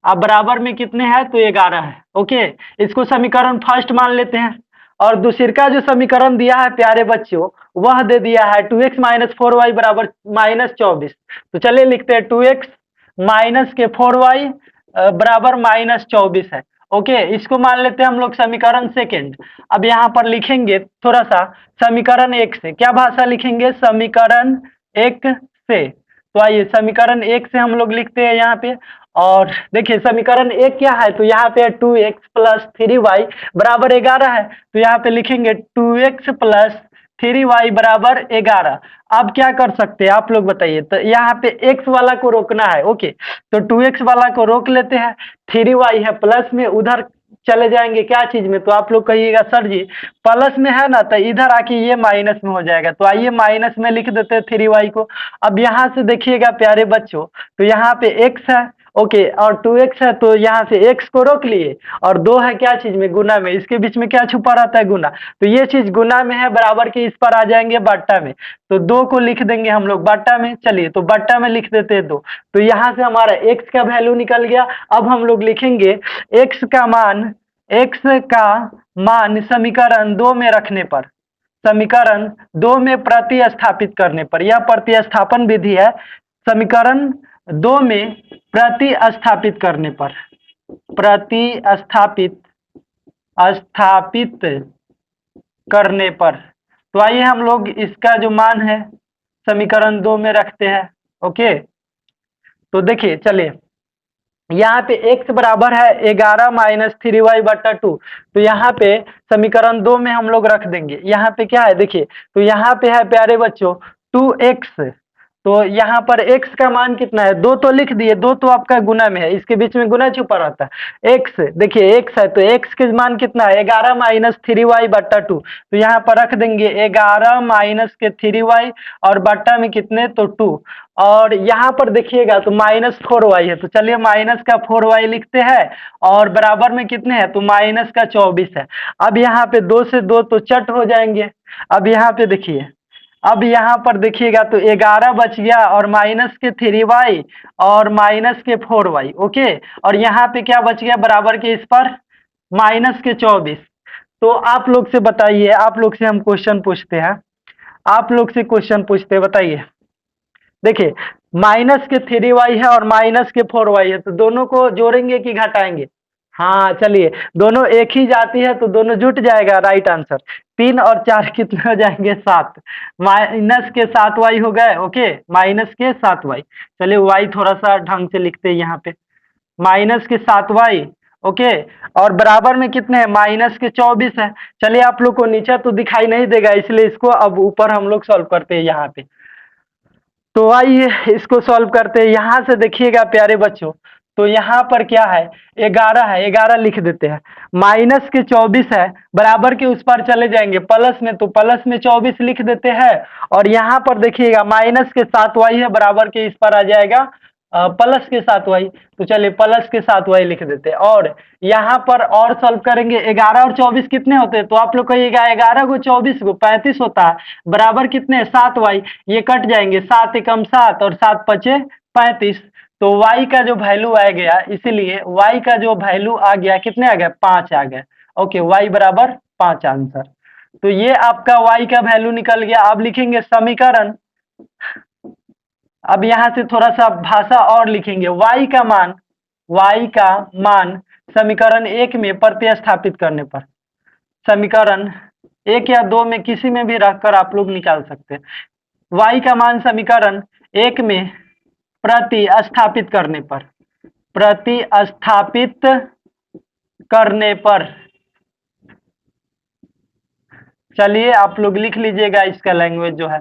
अब बराबर में कितने हैं, तो 11 है, ओके। इसको समीकरण फर्स्ट मान लेते हैं। और दूसरे का जो समीकरण दिया है प्यारे बच्चों वह दे दिया है 2x - 4y बराबर -24। तो चलिए लिखते हैं 2x - 4y बराबर -24 है, ओके। इसको मान लेते हैं हम लोग समीकरण सेकेंड। अब यहाँ पर लिखेंगे थोड़ा सा समीकरण 1 से, क्या भाषा लिखेंगे, समीकरण 1 से। तो आइए समीकरण 1 से हम लोग लिखते हैं यहाँ पे। और देखिए समीकरण 1 क्या है, तो यहाँ पे 2x + 3y बराबर 11 है। तो यहाँ पे लिखेंगे 2x + 3y बराबर 11। अब क्या कर सकते हैं आप लोग बताइए, तो यहाँ पे x वाला को रोकना है, ओके। तो 2x वाला को रोक लेते हैं, 3y है प्लस में, उधर चले जाएंगे क्या चीज में, तो आप लोग कहिएगा सर जी प्लस में है ना, तो इधर आके ये माइनस में हो जाएगा। तो आइए माइनस में लिख देते हैं 3y को। अब यहाँ से देखिएगा प्यारे बच्चों, तो यहाँ पे x है, ओके, और 2x है, तो यहाँ से x को रोक लिए, और 2 है क्या चीज में, गुना में, इसके बीच में क्या छुपा रहता है, गुना। तो ये चीज गुना में है, बराबर के इस पर आ जाएंगे बट्टा में, तो 2 को लिख देंगे हम लोग बट्टा में। चलिए तो बट्टा में लिख देते हैं 2। तो यहाँ से हमारा x का वैल्यू निकल गया। अब हम लोग लिखेंगे x का मान, x का मान समीकरण 2 में रखने पर, समीकरण 2 में प्रतिस्थापित करने पर, यह प्रतिस्थापन विधि है, समीकरण 2 में प्रतिस्थापित करने पर, प्रतिस्थापित स्थापित करने पर। तो आइए हम लोग इसका जो मान है समीकरण 2 में रखते हैं। ओके, तो देखिए चलिए यहाँ पे x बराबर है 11 माइनस 3y बट्टा 2। तो यहाँ पे समीकरण 2 में हम लोग रख देंगे। यहाँ पे क्या है देखिए, तो यहाँ पे है प्यारे बच्चों 2x, तो यहाँ पर x का मान कितना है, 2 तो लिख दिए, 2 तो आपका गुना में है, इसके बीच में गुना छुपा रहता है। x देखिए x है, तो x के मान कितना है 11 माइनस 3y बट्टा 2। तो यहाँ पर रख देंगे 11 माइनस के 3y और बट्टा में कितने, तो 2, और यहाँ पर देखिएगा तो -4y है, तो चलिए माइनस का 4y लिखते हैं, और बराबर में कितने हैं, तो माइनस का 24 है। अब यहाँ पे 2 से 2 तो चट हो जाएंगे। अब यहाँ पे देखिए, अब यहाँ पर देखिएगा तो 11 बच गया, और माइनस के 3y और माइनस के 4y, ओके, और यहाँ पे क्या बच गया, बराबर के इस पर माइनस के 24। तो आप लोग से बताइए, आप लोग से हम क्वेश्चन पूछते हैं, आप लोग से क्वेश्चन पूछते हैं, बताइए। देखिए माइनस के 3y है और माइनस के 4y है, तो दोनों को जोड़ेंगे कि घटाएंगे, हाँ चलिए दोनों एक ही जाती है तो दोनों जुट जाएगा, राइट आंसर। 3 और 4 कितने हो जाएंगे, 7, माइनस के 7y हो गए, ओके, माइनस के 7y। चलिए y थोड़ा सा ढंग से लिखते हैं यहाँ पे, माइनस के 7y, ओके, और बराबर में कितने हैं, माइनस के 24 है। चलिए आप लोग को नीचे तो दिखाई नहीं देगा, इसलिए इसको अब ऊपर हम लोग सॉल्व करते हैं यहाँ पे। तो आइए इसको सॉल्व करते हैं। यहाँ से देखिएगा प्यारे बच्चों, तो यहाँ पर क्या है, 11 है, 11 लिख देते हैं, माइनस के 24 है, बराबर के उस पर चले जाएंगे प्लस में, तो प्लस में 24 लिख देते हैं, और यहाँ पर देखिएगा माइनस के 7y है, बराबर के इस पर आ जाएगा प्लस के 7y। तो चलिए प्लस के 7y लिख देते हैं, और यहाँ पर और सॉल्व करेंगे, 11 और 24 कितने होते हैं, तो आप लोग कहिएगा 11 को 24 को 35 होता है, बराबर कितने 7y, ये कट जाएंगे, 7 एकम 7 और 7 पचे 35। तो y का जो वैल्यू आ गया, इसीलिए y का जो वैल्यू आ गया कितने आ गया, 5 आ गया, ओके, y बराबर 5 आंसर। तो ये आपका y का वैल्यू निकल गया। अब लिखेंगे समीकरण, अब यहाँ से थोड़ा सा भाषा और लिखेंगे, y का मान, y का मान समीकरण 1 में प्रतिस्थापित करने पर, समीकरण 1 या 2 में किसी में भी रखकर आप लोग निकाल सकते हैं। y का मान समीकरण 1 में प्रतिस्थापित करने पर, प्रतिस्थापित करने पर, चलिए आप लोग लिख लीजिएगा इसका लैंग्वेज जो है,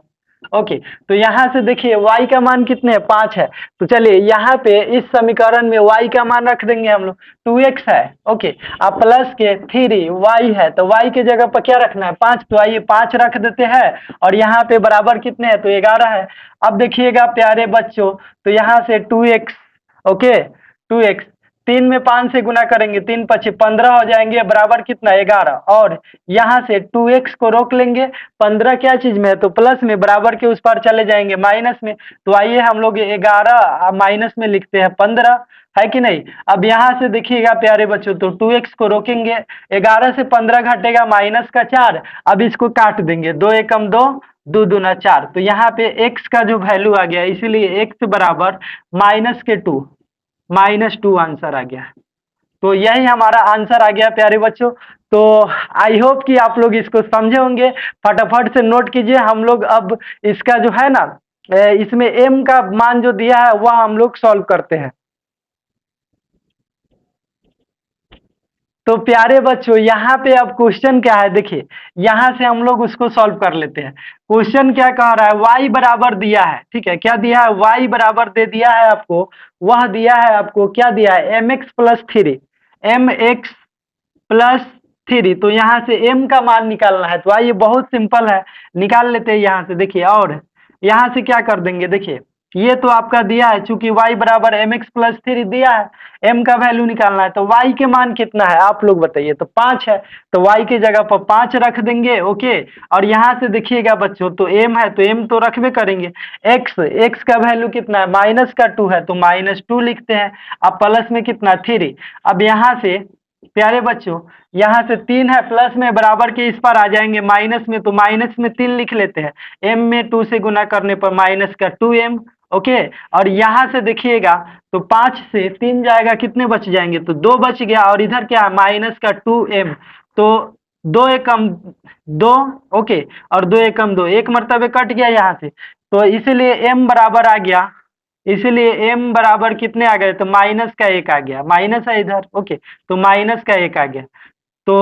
ओके। तो यहाँ से देखिए y का मान कितने है, 5 है, तो चलिए यहाँ पे इस समीकरण में y का मान रख देंगे हम लोग, 2x है, ओके, अब प्लस के 3y है, तो y के जगह पर क्या रखना है, 5, तो आइए 5 रख देते हैं, और यहाँ पे बराबर कितने हैं, तो 11 है। अब देखिएगा प्यारे बच्चों, तो यहाँ से 2x, ओके, 2x 3 में 5 से गुना करेंगे, 3 पचे 15 हो जाएंगे, बराबर कितना 11, और यहाँ से 2x को रोक लेंगे, 15 क्या चीज में है, तो प्लस में, बराबर के उस पर चले जाएंगे माइनस में। तो आइए हम लोग 11 माइनस में लिखते हैं 15, है कि नहीं। अब यहाँ से देखिएगा प्यारे बच्चों, तो 2x को रोकेंगे, 11 से 15 घटेगा माइनस का 4, अब इसको काट देंगे, 2 एकम 2, 2 दूना 4, तो यहाँ पे x का जो वैल्यू आ गया, इसीलिए x बराबर -2, -2 आंसर आ गया। तो यही हमारा आंसर आ गया प्यारे बच्चों। तो आई होप कि आप लोग इसको समझे होंगे, फटाफट से नोट कीजिए। हम लोग अब इसका जो है ना, इसमें m का मान जो दिया है वह हम लोग सॉल्व करते हैं। तो प्यारे बच्चों यहाँ पे अब क्वेश्चन क्या है, देखिए यहाँ से हम लोग उसको सॉल्व कर लेते हैं। क्वेश्चन क्या कह रहा है, y बराबर दिया है, ठीक है, क्या दिया है, y बराबर दे दिया है आपको, वह दिया है आपको क्या दिया है, mx + 3, mx +3। तो यहाँ से m का मान निकालना है। तो आइए बहुत सिंपल है, निकाल लेते हैं यहाँ से। देखिए और यहाँ से क्या कर देंगे, देखिए ये तो आपका दिया है, चूंकि y बराबर mx+3 दिया है, m का वैल्यू निकालना है। तो y के मान कितना है आप लोग बताइए। तो 5 है, तो y की जगह पर 5 रख देंगे। ओके, और यहाँ से देखिएगा बच्चों, तो m है तो m तो रखबे करेंगे। x का वैल्यू कितना है, -2 है, तो -2 लिखते हैं। अब प्लस में कितना 3। अब यहाँ से प्यारे बच्चों, यहाँ से 3 है, प्लस में बराबर के इस पर आ जाएंगे माइनस में, तो माइनस में 3 लिख लेते हैं। m में 2 से गुना करने पर -2m। ओके, और यहाँ से देखिएगा तो 5 से 3 जाएगा, कितने बच जाएंगे, तो 2 बच गया। और इधर क्या है, -2m, तो 2 एकम 2। ओके, और 2 एकम 2, एक मरतबे कट गया यहाँ से, तो इसीलिए m बराबर आ गया। इसलिए m बराबर कितने आ गए, तो -1 आ गया, माइनस है इधर। ओके, तो -1 आ गया। तो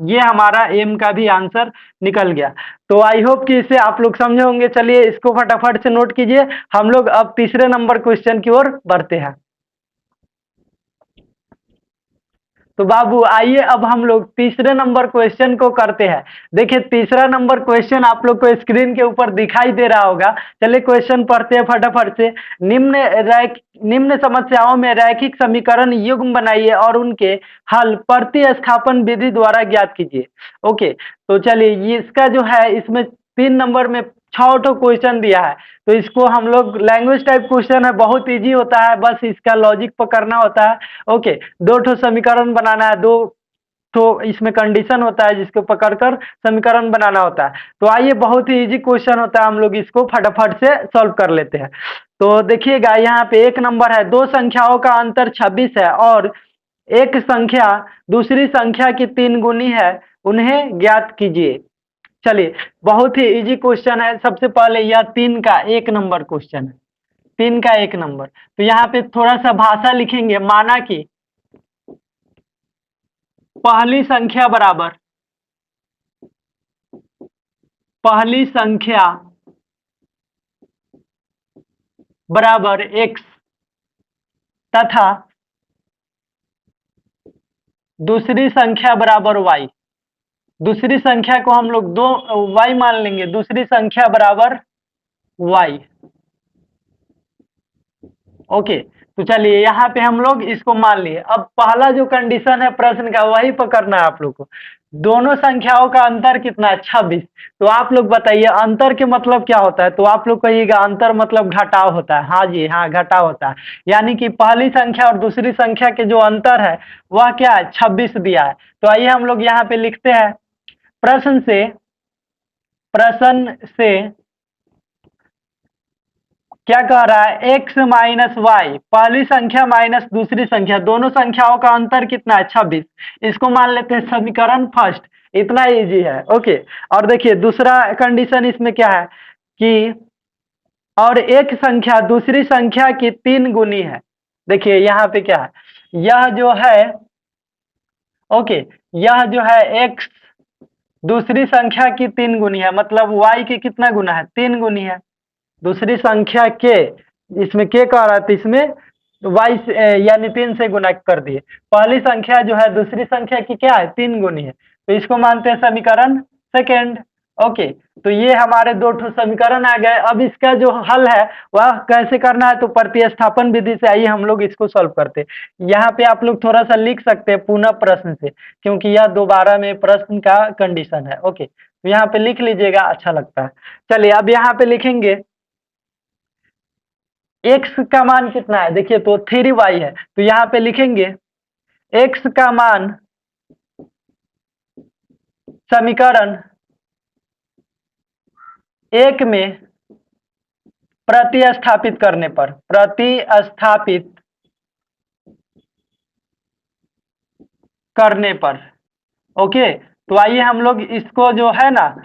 ये हमारा m का भी आंसर निकल गया। तो आई होप कि इसे आप लोग समझे होंगे। चलिए इसको फटाफट से नोट कीजिए। हम लोग अब तीसरे नंबर क्वेश्चन की ओर बढ़ते हैं। तो बाबू आइए अब हम लोग तीसरे नंबर क्वेश्चन को करते हैं। देखिए तीसरा नंबर क्वेश्चन आप लोग को स्क्रीन के ऊपर दिखाई दे रहा होगा। चलिए क्वेश्चन पढ़ते हैं फटाफट से। निम्न समस्याओं में रैखिक समीकरण युग्म बनाइए और उनके हल प्रतिस्थापन विधि द्वारा ज्ञात कीजिए। ओके, तो चलिए इसका जो है, इसमें 3 नंबर में 6 क्वेश्चन दिया है। तो इसको हम लोग लैंग्वेज टाइप क्वेश्चन है, बहुत इजी होता है, बस इसका लॉजिक पकड़ना होता है। ओके, 2 समीकरण बनाना है, 2 तो इसमें कंडीशन होता है जिसको पकड़कर समीकरण बनाना होता है। तो आइए बहुत ही इजी क्वेश्चन होता है, हम लोग इसको फटाफट से सॉल्व कर लेते हैं। तो देखिएगा यहाँ पे 1 नंबर है, 2 संख्याओं का अंतर 26 है और एक संख्या दूसरी संख्या की 3 गुनी है, उन्हें ज्ञात कीजिए। चलिए बहुत ही इजी क्वेश्चन है। सबसे पहले यह 3 का 1 नंबर क्वेश्चन है, 3 का 1 नंबर। तो यहाँ पे थोड़ा सा भाषा लिखेंगे, माना कि पहली संख्या बराबर x तथा दूसरी संख्या बराबर y। दूसरी संख्या को हम लोग दो y मान लेंगे, दूसरी संख्या बराबर y। ओके, तो चलिए यहाँ पे हम लोग इसको मान लिए। अब पहला जो कंडीशन है प्रश्न का वही पकड़ना है आप लोग को। दोनों संख्याओं का अंतर कितना है, 26। तो आप लोग बताइए अंतर के मतलब क्या होता है। तो आप लोग कहिएगा अंतर मतलब घटाव होता है। हाँ जी हाँ, घटाव होता है। यानी कि पहली संख्या और दूसरी संख्या के जो अंतर है वह क्या है, 26 दिया है। तो आइए हम लोग यहाँ पे लिखते हैं, प्रश्न से क्या कह रहा है, x माइनस वाई, पहली संख्या माइनस दूसरी संख्या, दोनों संख्याओं का अंतर कितना है, 26। इसको मान लेते हैं समीकरण फर्स्ट। इतना इजी है। ओके, और देखिए दूसरा कंडीशन इसमें क्या है कि और एक संख्या दूसरी संख्या की 3 गुनी है। देखिए यहाँ पे क्या है, यह जो है, ओके, यह जो है x दूसरी संख्या की 3 गुनी है, मतलब y की कितना गुना है, 3 गुनी है। दूसरी संख्या के, इसमें के कह रहा था, इसमें y यानी 3 से गुना कर दिए। पहली संख्या जो है दूसरी संख्या की क्या है, 3 गुनी है। तो इसको मानते हैं समीकरण सेकेंड। ओके, तो ये हमारे 2 समीकरण आ गए। अब इसका जो हल है वह कैसे करना है, तो प्रतिस्थापन विधि से आइए हम लोग इसको सॉल्व करते हैं। यहाँ पे आप लोग थोड़ा सा लिख सकते हैं पुनः प्रश्न से, क्योंकि यह दोबारा में प्रश्न का कंडीशन है। ओके, तो यहाँ पे लिख लीजिएगा, अच्छा लगता है। चलिए अब यहाँ पे लिखेंगे x का मान कितना है, देखिए तो 3y है। तो यहाँ पे लिखेंगे x का मान समीकरण 1 में प्रतिस्थापित करने पर। ओके, तो आइए हम लोग इसको जो है ना,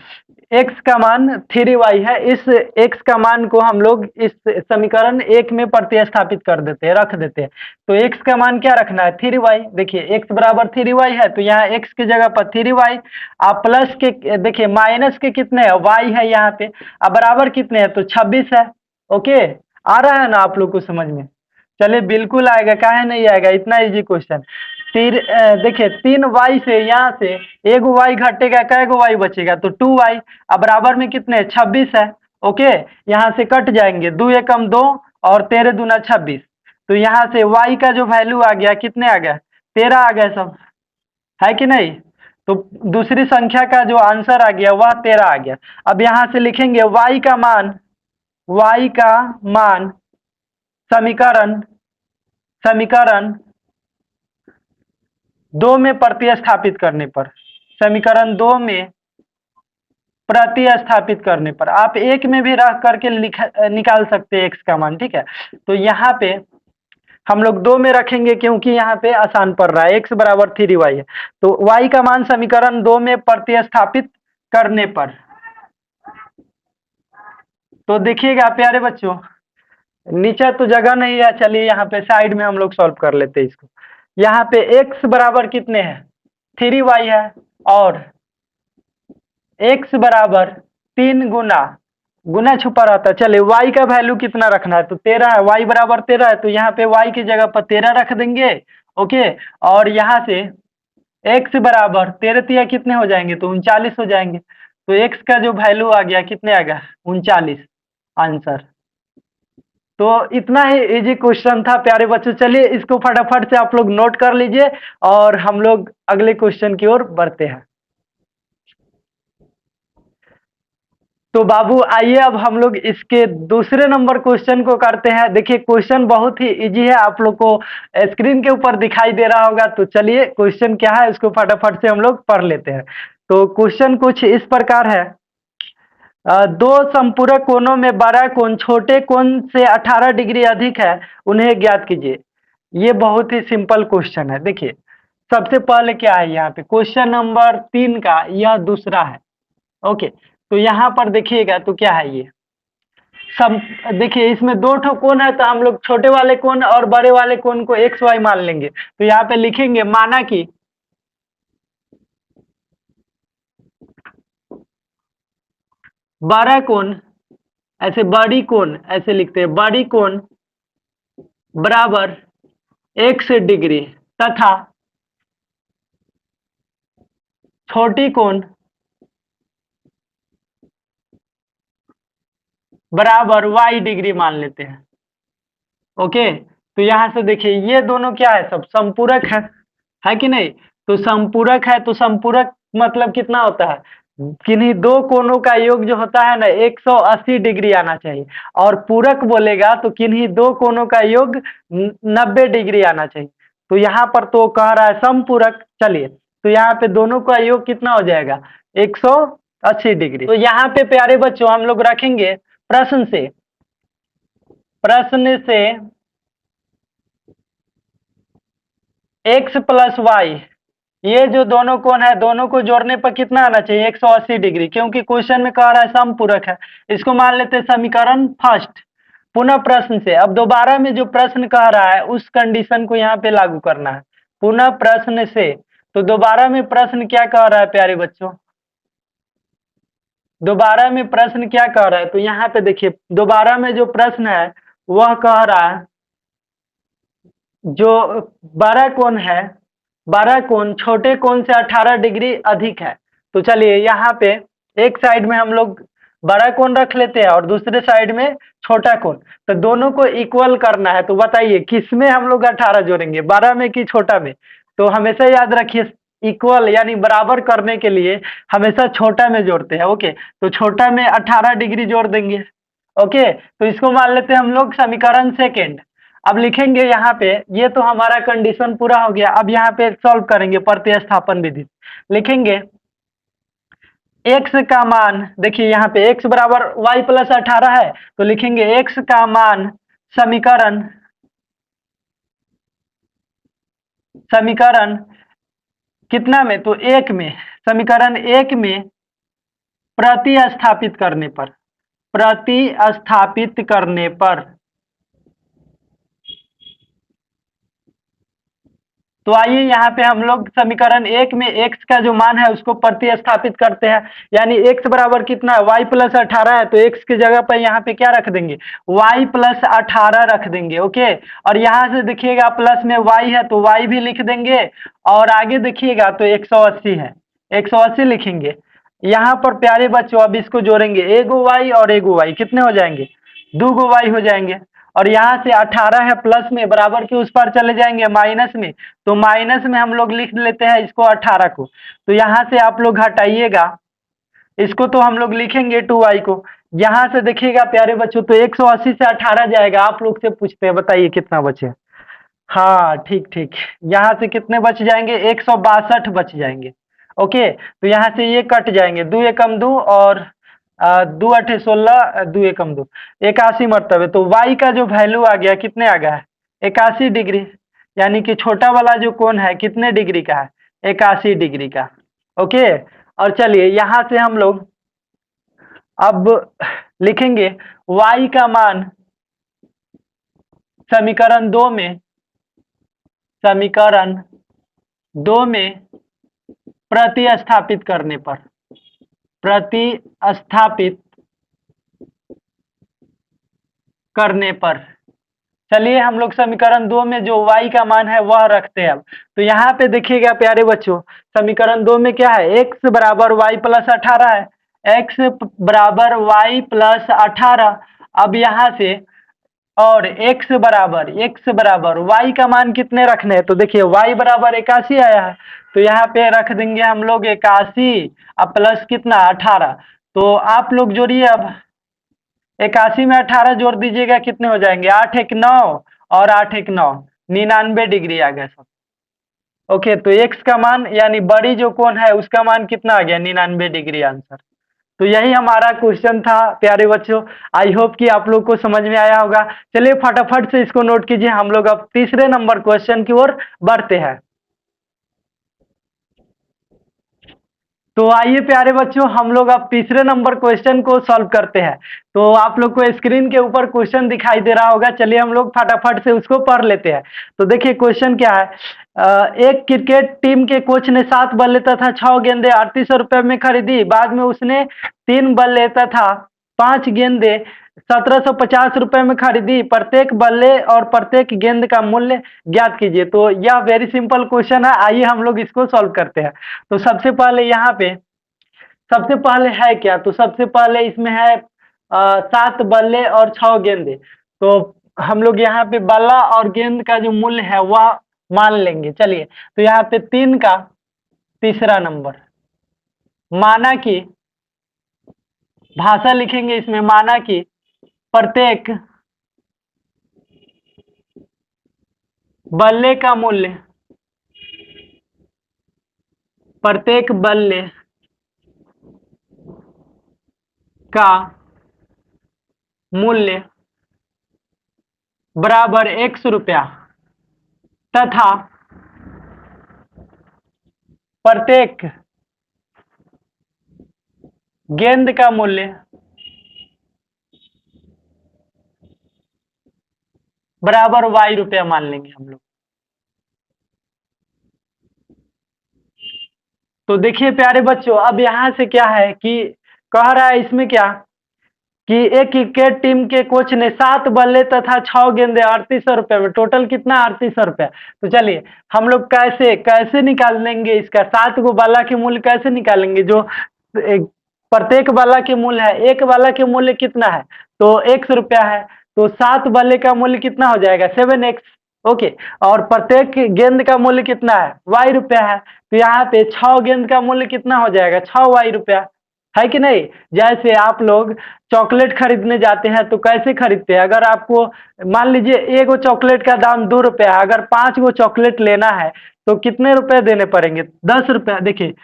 x का मान 3y है, इस x का मान को हम लोग इस समीकरण 1 में प्रतिस्थापित कर देते हैं, रख देते हैं। तो x का मान क्या रखना है, 3y। देखिए x बराबर 3y है, तो यहाँ x की जगह पर 3y। आप प्लस के देखिए माइनस के कितने है, y है यहाँ पे, अब बराबर कितने हैं, तो 26 है। ओके, आ रहा है ना आप लोग को समझ में। चलिए बिल्कुल आएगा, काहे नहीं आएगा, इतना इजी क्वेश्चन। देखिए 3y से यहाँ से एक y घटेगा, कै गो y बचेगा, तो 2y। अब बराबर में कितने 26 है। ओके, यहाँ से कट जाएंगे, 2 एकम 2 और 13 दूना 26। तो यहाँ से y का जो वैल्यू आ गया कितने आ गया, 13 आ गया सब, है कि नहीं। तो दूसरी संख्या का जो आंसर आ गया वह 13 आ गया। अब यहाँ से लिखेंगे y का मान समीकरण समीकरण 2 में प्रतिस्थापित करने पर, समीकरण 2 में प्रतिस्थापित करने पर आप एक में भी रख करके निकाल सकते हैं x का मान, ठीक है। तो यहाँ पे हम लोग 2 में रखेंगे क्योंकि यहाँ पे आसान पड़ रहा है, x बराबर 3y है। तो y का मान समीकरण 2 में प्रतिस्थापित करने पर, तो देखिएगा प्यारे बच्चों, नीचे तो जगह नहीं है, चलिए यहाँ पे साइड में हम लोग सॉल्व कर लेते हैं इसको। यहाँ पे x बराबर कितने हैं 3y है, और x बराबर 3 गुना छुपा रहता है। चलिए y का वैल्यू कितना रखना है, तो 13 है, y बराबर 13 है, तो यहाँ पे y की जगह पर 13 रख देंगे। ओके, और यहाँ से x बराबर 13 तिया कितने हो जाएंगे, तो 39 हो जाएंगे। तो x का जो वैल्यू आ गया कितने आ गया 39 आंसर। तो इतना ही इजी क्वेश्चन था प्यारे बच्चों। चलिए इसको फटाफट से आप लोग नोट कर लीजिए और हम लोग अगले क्वेश्चन की ओर बढ़ते हैं। तो बाबू आइए अब हम लोग इसके दूसरे नंबर क्वेश्चन को करते हैं। देखिए क्वेश्चन बहुत ही इजी है, आप लोग को स्क्रीन के ऊपर दिखाई दे रहा होगा। तो चलिए क्वेश्चन क्या है उसको फटाफट से हम लोग पढ़ लेते हैं। तो क्वेश्चन कुछ इस प्रकार है, दो संपूरक कोणों में बड़ा कोण छोटे कोण से 18 डिग्री अधिक है, उन्हें ज्ञात कीजिए। ये बहुत ही सिंपल क्वेश्चन है। देखिए सबसे पहले क्या है, यहाँ पे क्वेश्चन नंबर 3 का यह दूसरा है। ओके, तो यहाँ पर देखिएगा तो क्या है ये सब, देखिए इसमें दो ठो कोण है, तो हम लोग छोटे वाले कोण और बड़े वाले कोण को एक्स वाई मान लेंगे। तो यहाँ पे लिखेंगे माना कि बड़ा कोण, ऐसे बड़ी कोण ऐसे लिखते हैं, बड़ी कोण बराबर x डिग्री तथा छोटी कोण बराबर y डिग्री मान लेते हैं। ओके, तो यहाँ से देखिए ये दोनों क्या है, सब संपूरक है कि नहीं। तो संपूरक है, तो संपूरक मतलब कितना होता है, किन्हीं दो कोणों का योग जो होता है ना 180 डिग्री आना चाहिए, और पूरक बोलेगा तो किन्हीं दो कोणों का योग 90 डिग्री आना चाहिए। तो यहाँ पर तो कह रहा है संपूरक। चलिए तो यहाँ पे दोनों का योग कितना हो जाएगा 180 डिग्री। तो यहाँ पे प्यारे बच्चों हम लोग रखेंगे प्रश्न से x प्लस वाई, ये जो दोनों कोण है दोनों को जोड़ने पर कितना आना चाहिए 180 डिग्री, क्योंकि क्वेश्चन में कह रहा है समपूरक है। इसको मान लेते हैं समीकरण फर्स्ट। पुनः प्रश्न से, अब दोबारा में जो प्रश्न कह रहा है उस कंडीशन को यहाँ पे लागू करना है। पुनः प्रश्न से, तो दोबारा में प्रश्न क्या कह रहा है प्यारे बच्चों, दोबारा में प्रश्न क्या कह रहा है, तो यहाँ पे देखिए दोबारा में जो प्रश्न है वह कह रहा है जो बड़ा कोण है, बड़ा कोण छोटे कोण से 18 डिग्री अधिक है। तो चलिए यहाँ पे एक साइड में हम लोग बड़ा कोण रख लेते हैं और दूसरे साइड में छोटा कोण, तो दोनों को इक्वल करना है। तो बताइए किसमें हम लोग 18 जोड़ेंगे, बड़ा में कि छोटा में। तो हमेशा याद रखिए इक्वल यानी बराबर करने के लिए हमेशा छोटा में जोड़ते हैं। ओके, तो छोटा में 18 डिग्री जोड़ देंगे। ओके, तो इसको मान लेते हैं हम लोग समीकरण सेकेंड। अब लिखेंगे यहाँ पे, ये तो हमारा कंडीशन पूरा हो गया। अब यहाँ पे सॉल्व करेंगे प्रतिस्थापन विधि, लिखेंगे x का मान, देखिए यहाँ पे x बराबर y प्लस 18 है, तो लिखेंगे x का मान समीकरण कितना में, तो एक में, समीकरण एक में प्रतिस्थापित करने पर तो आइए यहाँ पे हम लोग समीकरण 1 में x का जो मान है उसको प्रतिस्थापित करते हैं। यानी x बराबर कितना है, y प्लस 18 है, तो x की जगह पर यहाँ पे क्या रख देंगे, y प्लस 18 रख देंगे। ओके, और यहाँ से देखिएगा प्लस में y है तो y भी लिख देंगे, और आगे देखिएगा तो 180 है, 180 लिखेंगे। यहाँ पर प्यारे बच्चों अब इसको जोड़ेंगे, एगो y और एगो y कितने हो जाएंगे, 2 y हो जाएंगे। और यहाँ से 18 है प्लस में, बराबर के उस पार चले जाएंगे माइनस में, तो माइनस में हम लोग लिख लेते हैं इसको 18 को। तो यहाँ से आप लोग हटाइएगा, इसको तो हम लोग लिखेंगे 2y को। यहाँ से देखिएगा प्यारे बच्चों तो 180 से 18 जाएगा। आप लोग से पूछते हैं बताइए कितना बचे। हाँ ठीक ठीक, यहाँ से कितने बच जाएंगे, 162 बच जाएंगे। ओके, तो यहाँ से ये कट जाएंगे, 2 एकम 2 और 2 अठे 16, 2 एकम 2, 81 मरतबे। तो y का जो वैल्यू आ गया कितने आ गया है, 81 डिग्री। यानी कि छोटा वाला जो कोण है कितने डिग्री का है, 81 डिग्री का। ओके, और चलिए यहाँ से हम लोग अब लिखेंगे y का मान समीकरण 2 में, समीकरण 2 में प्रतिस्थापित करने पर, प्रतिस्थापित करने पर, चलिए हम लोग समीकरण 2 में जो y का मान है वह रखते हैं। अब तो यहाँ पे देखिएगा प्यारे बच्चों, समीकरण 2 में क्या है, x बराबर y प्लस 18 है, x बराबर y प्लस 18। अब यहाँ से और x बराबर y का मान कितने रखने हैं, तो देखिए y बराबर 81 आया है, तो यहाँ पे रख देंगे हम लोग 81, अब प्लस कितना 18। तो आप लोग जोड़िए, अब 81 में 18 जोड़ दीजिएगा कितने हो जाएंगे, 8 एक 9 और 8 एक 9, 99 डिग्री आ गया सब। ओके, तो x का मान यानी बड़ी जो कोण है उसका मान कितना आ गया, 99 डिग्री आंसर। तो यही हमारा क्वेश्चन था प्यारे बच्चों। आई होप कि आप लोग को समझ में आया होगा। चलिए फटाफट से इसको नोट कीजिए, हम लोग अब तीसरे नंबर क्वेश्चन की ओर बढ़ते हैं। तो आइए प्यारे बच्चों हम लोग अब तीसरे नंबर क्वेश्चन को सॉल्व करते हैं। तो आप लोग को स्क्रीन के ऊपर क्वेश्चन दिखाई दे रहा होगा, चलिए हम लोग फटाफट से उसको पढ़ लेते हैं। तो देखिए क्वेश्चन क्या है, एक क्रिकेट टीम के कोच ने 7 बल्ले तथा 6 गेंदे 3800 रुपए में खरीदी। बाद में उसने 3 बल्ले तथा 5 गेंदे 1750 रुपए में खरीदी। प्रत्येक बल्ले और प्रत्येक गेंद का मूल्य ज्ञात कीजिए। तो यह वेरी सिंपल क्वेश्चन है, आइए हम लोग इसको सॉल्व करते हैं। तो सबसे पहले यहाँ पे सबसे पहले है क्या, तो सबसे पहले इसमें है 7 बल्ले और 6 गेंदे। तो हम लोग यहाँ पे बल्ला और गेंद का जो मूल्य है वह मान लेंगे। चलिए, तो यहाँ पे 3 का तीसरा नंबर, माना कि, भाषा लिखेंगे इसमें, माना कि प्रत्येक बल्ले का मूल्य, प्रत्येक बल्ले का मूल्य बराबर 100 रुपया तथा प्रत्येक गेंद का मूल्य बराबर y रुपया मान लेंगे हम लोग। तो देखिए प्यारे बच्चों, अब यहाँ से क्या है कि कह रहा है इसमें क्या कि एक क्रिकेट टीम के कोच ने 7 बल्ले तथा 6 गेंदे 3800 रुपए में, टोटल कितना 3800 रुपया। तो चलिए हम लोग कैसे कैसे निकाल लेंगे इसका, 7 गो बल्ला के मूल्य कैसे निकालेंगे, जो प्रत्येक बल्ला के मूल्य है, एक बल्ला के मूल्य कितना है, तो 100 रुपया है, तो 7 बल्ले का मूल्य कितना हो जाएगा, 7x। ओके, और प्रत्येक गेंद का मूल्य कितना है, y रुपया है, तो यहाँ पे 6 गेंद का मूल्य कितना हो जाएगा, 6y रुपया, है कि नहीं। जैसे आप लोग चॉकलेट खरीदने जाते हैं तो कैसे खरीदते हैं, अगर आपको मान लीजिए एगो चॉकलेट का दाम 2 रुपया है, अगर 5 गो चॉकलेट लेना है तो कितने रुपए देने पड़ेंगे, 10 रुपया। देखिए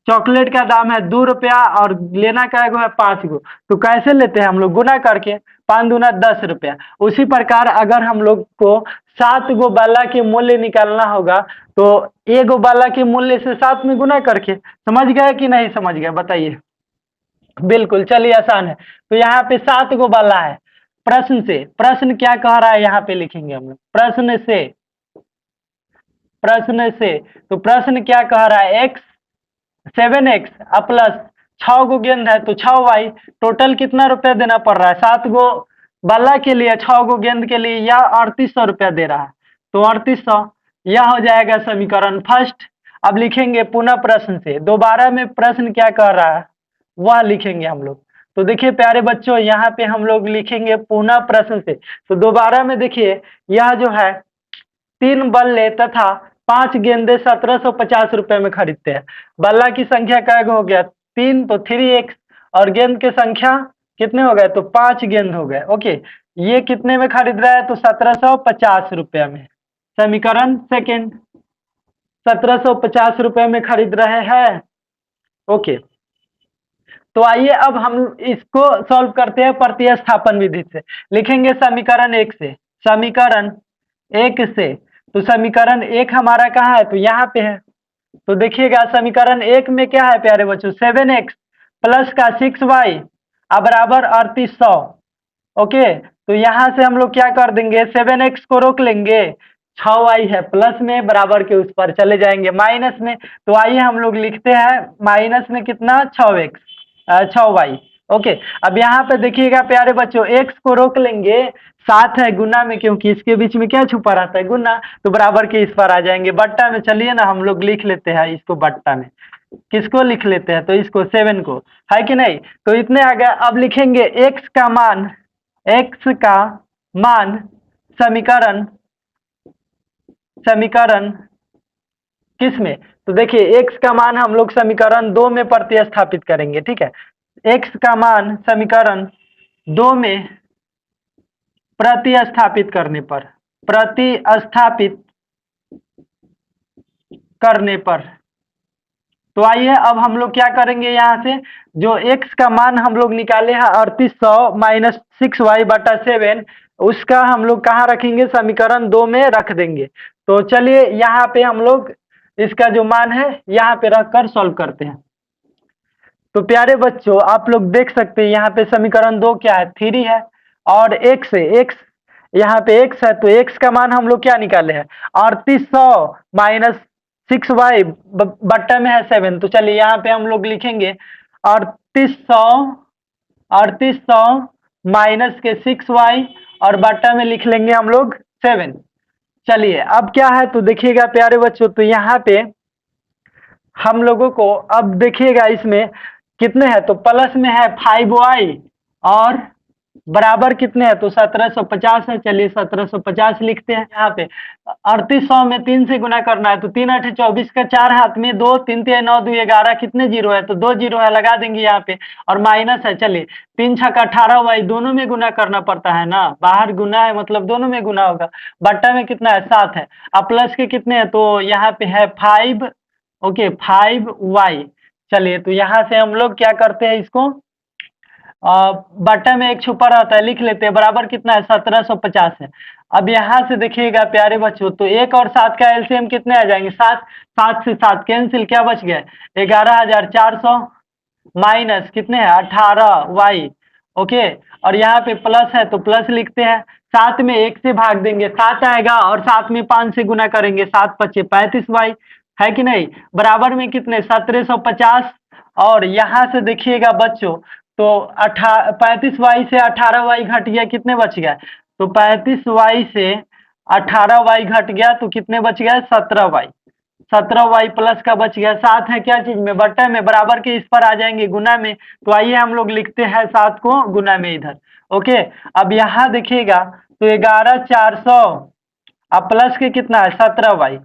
चॉकलेट का दाम है 2 रुपया और लेना का है 5 गो, तो कैसे लेते हैं हम लोग, गुना करके, 5 दूना 10 रुपया। उसी प्रकार अगर हम लोग को 7 गो बाला के मूल्य निकालना होगा तो एगो बाला के मूल्य से 7 में गुना करके, समझ गए कि नहीं समझ गए बताइए। बिल्कुल, चलिए आसान है। तो यहाँ पे 7 गो बाला है, प्रश्न से, प्रश्न क्या कह रहा है यहाँ पे लिखेंगे हम लोग, प्रश्न से प्रश्न से। तो प्रश्न क्या कह रहा है, एक्स 7x प्लस 6 गो गेंद है तो 6y, टोटल कितना रुपया देना पड़ रहा है, 7 गो बल्ला के लिए 6 गो गेंद के लिए, या 3800 रुपया दे रहा है। तो 3800 यह हो जाएगा समीकरण फर्स्ट। अब लिखेंगे पुनः प्रश्न से, दोबारा में प्रश्न क्या कह रहा है वह लिखेंगे हम लोग। तो देखिए प्यारे बच्चों, यहाँ पे हम लोग लिखेंगे पुनः प्रश्न से। तो दोबारा में देखिए, यह जो है 3 बल्ले तथा 5 गेंदे 1750 रुपए में खरीदते हैं। बल्ला की संख्या क्या हो गया, 3, तो 3x, और गेंद की संख्या कितने हो गए, तो 5 गेंद हो गए। ओके, ये कितने में खरीद रहा है, तो 1750 रुपया में। समीकरण सेकेंड, 1750 रुपए में खरीद रहे हैं। ओके, तो आइए अब हम इसको सॉल्व करते हैं प्रतिस्थापन विधि से। लिखेंगे समीकरण 1 से, समीकरण 1 से। तो समीकरण 1 हमारा कहाँ है, तो यहाँ पे है। तो देखिएगा समीकरण 1 में क्या है प्यारे बच्चों, 7x प्लस का 6y बराबर 3800। ओके, तो यहाँ से हम लोग क्या कर देंगे, 7x को रोक लेंगे, 6y है प्लस में, बराबर के उस पर चले जाएंगे माइनस में। तो आइए हम लोग लिखते हैं माइनस में कितना, 6y। ओके, अब यहाँ पे देखिएगा प्यारे बच्चों, x को रोक लेंगे, 7 है गुना में, क्योंकि इसके बीच में क्या छुपा रहता है, गुना, तो बराबर के इस पर आ जाएंगे बट्टा में। चलिए ना हम लोग लिख लेते हैं इसको बट्टा में। किसको लिख लेते हैं, तो इसको 7 को, है कि नहीं। तो इतने आ गया। अब लिखेंगे x का मान समीकरण किस में, तो देखिए x का मान हम लोग समीकरण 2 में प्रतिस्थापित करेंगे। ठीक है, x का मान समीकरण 2 में प्रतिस्थापित करने पर तो आइए अब हम लोग क्या करेंगे, यहाँ से जो x का मान हम लोग निकाले हैं 3800 माइनस 6y बटा 7, उसका हम लोग कहाँ रखेंगे, समीकरण 2 में रख देंगे। तो चलिए यहाँ पे हम लोग इसका जो मान है यहाँ पे रख कर सॉल्व करते हैं। तो प्यारे बच्चों आप लोग देख सकते हैं यहाँ पे समीकरण 2 क्या है, 3 है, और x है, x यहाँ पे x है, तो x का मान हम लोग क्या निकाले हैं, 3800 माइनस 6y बट्टा में है 7। तो चलिए यहाँ पे हम लोग लिखेंगे 3800 माइनस के 6y, और बट्टा में लिख लेंगे हम लोग 7। चलिए अब क्या है, तो देखिएगा प्यारे बच्चों, तो यहाँ पे हम लोगों को अब देखिएगा इसमें कितने हैं, तो प्लस में है 5y, और बराबर कितने हैं, तो 1750 है। चलिए 1750 लिखते हैं। यहाँ पे 3800 में 3 से गुना करना है, तो 3 8 24 का 4 हाथ में 2, 3 3 9 2 11, कितने जीरो है, तो 2 जीरो है, लगा देंगे यहाँ पे, और माइनस है। चलिए 3 6 18y, दोनों में गुना करना पड़ता है ना, बाहर गुना है मतलब दोनों में गुना होगा। बट्टा में कितना है, 7 है। अब प्लस के कितने हैं, तो यहाँ पे है 5, ओके 5y। चलिए तो यहाँ से हम लोग क्या करते हैं, इसको बट्टा में एक छुपा रहता है, लिख लेते हैं, बराबर कितना है, 1750 है। अब यहाँ से देखिएगा प्यारे बच्चों, तो 1 और 7 का एलसीएम कितने आ जाएंगे, 7, 7 से 7 कैंसिल, क्या बच गया, 11400 माइनस कितने हैं, 18y। ओके, और यहाँ पे प्लस है तो प्लस लिखते हैं, 7 में 1 से भाग देंगे 7 आएगा, और 7 में 5 से गुना करेंगे, 7 5 35y, है कि नहीं, बराबर में कितने, 1750। और यहाँ से देखिएगा बच्चों, तो 35y से 18y घट गया, कितने बच गया, तो 35y से 18y घट गया, तो कितने बच गया, 17y। 17y प्लस का बच गया, 7 है क्या चीज में, बट्टा में, बराबर के इस पर आ जाएंगे गुना में। तो आइए हम लोग लिखते हैं 7 को गुना में इधर। ओके, अब यहाँ देखिएगा तो 11400, अब प्लस के कितना है, 17y,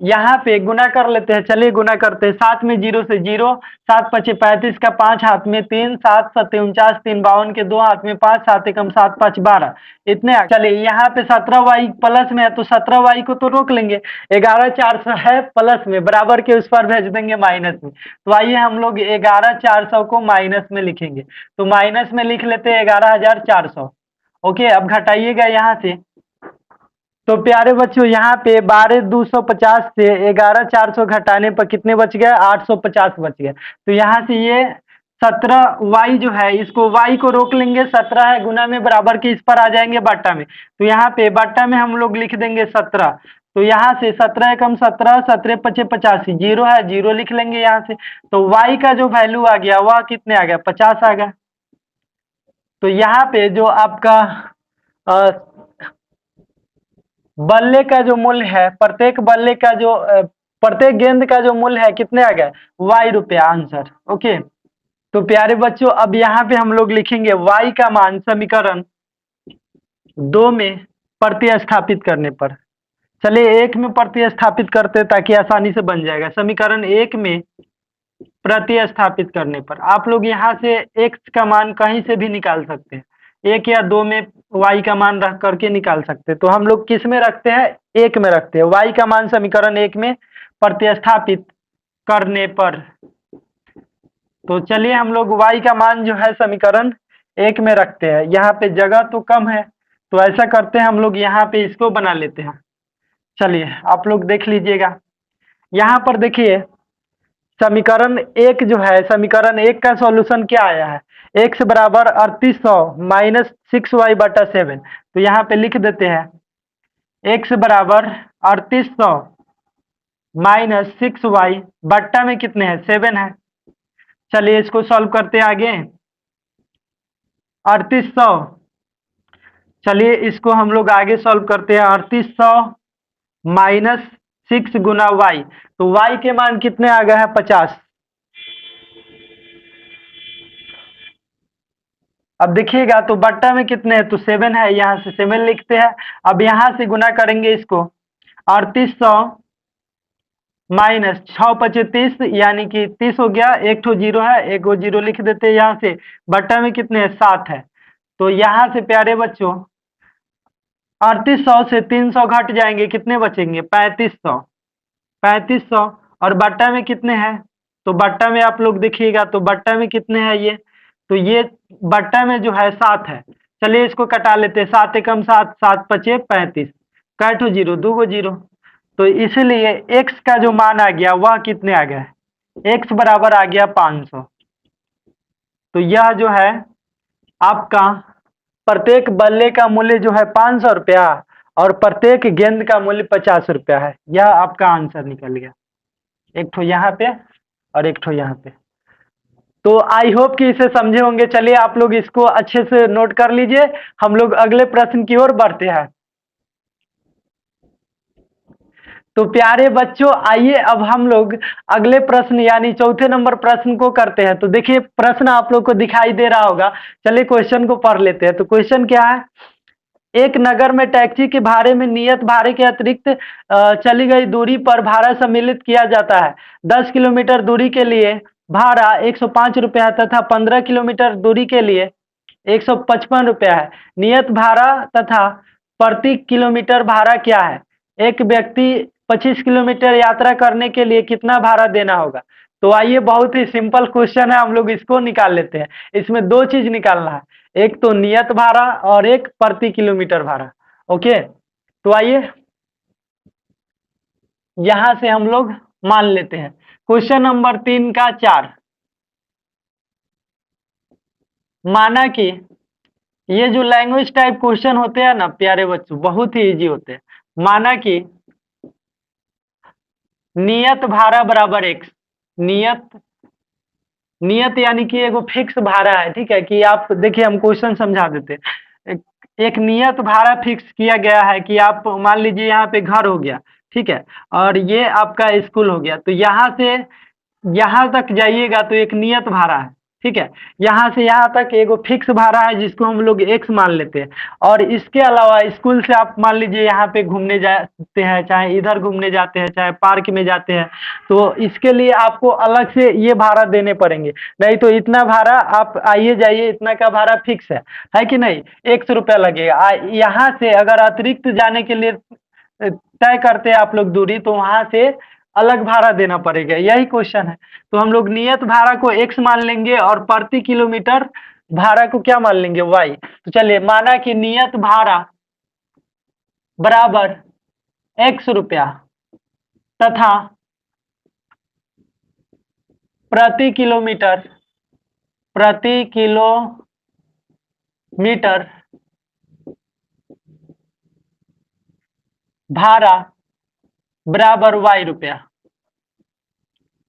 यहाँ पे गुना कर लेते हैं। चलिए गुना करते हैं, 7 में 0 से 0, 7 5 35 का 5 हाथ में 3, 7 7 49, 3 52 के 2 हाथ में 5, 7 1 7 5 12, इतने। चलिए यहाँ पे 17y प्लस में है, तो 17y को तो रोक लेंगे, 11400 है प्लस में, बराबर के उस पर भेज देंगे माइनस में। तो आइए हम लोग 11400 को माइनस में लिखेंगे, तो माइनस में लिख लेते हैं 11400। ओके, अब घटाइएगा यहाँ से, तो प्यारे बच्चों यहाँ पे 12250 से 11400 घटाने पर कितने बच गए, 850 बच गए। तो यहाँ से ये 17y जो है, इसको y को रोक लेंगे, 17 है गुना में, बराबर के इस पर आ जाएंगे बट्टा में। तो यहाँ पे बट्टा में हम लोग लिख देंगे 17, तो यहाँ से 17 एकम 17, 17 पचे 85, जीरो है, जीरो लिख लेंगे यहाँ से। तो y का जो वैल्यू आ गया वह कितने आ गया, 50 आ गया। तो यहाँ पे जो आपका बल्ले का जो मूल्य है, प्रत्येक बल्ले का जो प्रत्येक गेंद का जो मूल्य है कितने आ गया, ₹y आंसर। ओके, तो प्यारे बच्चों अब यहाँ पे हम लोग लिखेंगे y का मान समीकरण 2 में प्रतिस्थापित करने पर। चलिए 1 में प्रतिस्थापित करते ताकि आसानी से बन जाएगा। समीकरण 1 में प्रतिस्थापित करने पर आप लोग यहाँ से x का मान कहीं से भी निकाल सकते हैं, 1 या 2 में y का मान रख करके निकाल सकते हैं। तो हम लोग किस में रखते हैं, 1 में रखते हैं। y का मान समीकरण 1 में प्रतिस्थापित करने पर, तो चलिए हम लोग y का मान जो है समीकरण 1 में रखते हैं। यहाँ पे जगह तो कम है, तो ऐसा करते हैं हम लोग यहाँ पे इसको बना लेते हैं। चलिए आप लोग देख लीजिएगा, यहाँ पर देखिए समीकरण 1 जो है, समीकरण 1 का सॉल्यूशन क्या आया है, x बराबर 3800 माइनस 6y/7। तो यहाँ पे लिख देते हैं x बराबर 3800 माइनस 6y बट्टा में कितने हैं, 7 है। चलिए इसको सॉल्व करते हैं आगे। 3800, चलिए इसको हम लोग आगे सॉल्व करते हैं। 3800 माइनस 6 गुना y, तो y के मान कितने आ गए हैं, 50। अब देखिएगा तो बट्टा में कितने हैं, तो 7 है, यहाँ से 7 लिखते हैं। अब यहाँ से गुना करेंगे इसको, 3800 माइनस 6×5 = 30, यानी कि 30 हो गया, एक ठो जीरो है, एक वो जीरो लिख देते हैं यहाँ से। बट्टा में कितने हैं, 7 है। तो यहाँ से प्यारे बच्चों 3800 से 300 घट जाएंगे, कितने बचेंगे, 3500। 3500 और बट्टा में कितने हैं, तो बट्टा में आप लोग देखिएगा तो बट्टा में कितने हैं ये, तो ये बट्टा में जो है 7 है। चलिए इसको कटा लेते हैं, 7 एकम 7, 7 पचे 35, कैठो जीरो, दो गो जीरो। तो इसलिए x का जो मान आ गया वह कितने आ गया, x बराबर आ गया 500। तो यह जो है आपका प्रत्येक बल्ले का मूल्य जो है 500 रुपया और प्रत्येक गेंद का मूल्य 50 रुपया है। यह आपका आंसर निकल गया, एक ठो यहाँ पे और एक ठो यहाँ पे। तो आई होप कि इसे समझे होंगे। चलिए आप लोग इसको अच्छे से नोट कर लीजिए, हम लोग अगले प्रश्न की ओर बढ़ते हैं। तो प्यारे बच्चों आइए अब हम लोग अगले प्रश्न यानी चौथे नंबर प्रश्न को करते हैं। तो देखिए प्रश्न आप लोग को दिखाई दे रहा होगा, चलिए क्वेश्चन को पढ़ लेते हैं। तो क्वेश्चन क्या है, एक नगर में टैक्सी के भाड़े में नियत भाड़े के अतिरिक्त चली गई दूरी पर भाड़ा सम्मिलित किया जाता है। 10 किलोमीटर दूरी के लिए भाड़ा 105 रुपया तथा 15 किलोमीटर दूरी के लिए 155 रुपया है। नियत भाड़ा तथा प्रति किलोमीटर भाड़ा क्या है। एक व्यक्ति 25 किलोमीटर यात्रा करने के लिए कितना भाड़ा देना होगा। तो आइए बहुत ही सिंपल क्वेश्चन है, हम लोग इसको निकाल लेते हैं। इसमें दो चीज निकालना है, एक तो नियत भाड़ा और एक प्रति किलोमीटर भाड़ा। ओके, तो आइए यहां से हम लोग मान लेते हैं। क्वेश्चन नंबर 3 का 4, माना कि ये जो लैंग्वेज टाइप क्वेश्चन होते हैं ना प्यारे बच्चों, बहुत ही इजी होते हैं। माना कि नियत भाड़ा बराबर x, नियत यानी कि एगो फिक्स भाड़ा है, ठीक है। कि आप देखिए हम क्वेश्चन समझा देते हैं। एक नियत भाड़ा फिक्स किया गया है कि आप मान लीजिए यहाँ पे घर हो गया, ठीक है, और ये आपका स्कूल हो गया। तो यहाँ से यहाँ तक जाइएगा तो एक नियत भाड़ा है, ठीक है। यहाँ से यहाँ तक एगो फिक्स भाड़ा है जिसको हम लोग x मान लेते हैं। और इसके अलावा स्कूल से आप मान लीजिए यहाँ पे घूमने जाते हैं, चाहे इधर घूमने जाते हैं, चाहे पार्क में जाते हैं, तो इसके लिए आपको अलग से ये भाड़ा देने पड़ेंगे। नहीं तो इतना भाड़ा आप आइए जाइए, इतना का भाड़ा फिक्स है कि नहीं, 100 रुपया लगेगा। यहाँ से अगर अतिरिक्त जाने के लिए तय करते हैं आप लोग दूरी, तो वहां से अलग भाड़ा देना पड़ेगा। यही क्वेश्चन है। तो हम लोग नियत भाड़ा को x मान लेंगे और प्रति किलोमीटर भाड़ा को क्या मान लेंगे, y। तो चलिए माना कि नियत भाड़ा बराबर x रुपया तथा प्रति किलोमीटर भाड़ा बराबर वाई रुपया।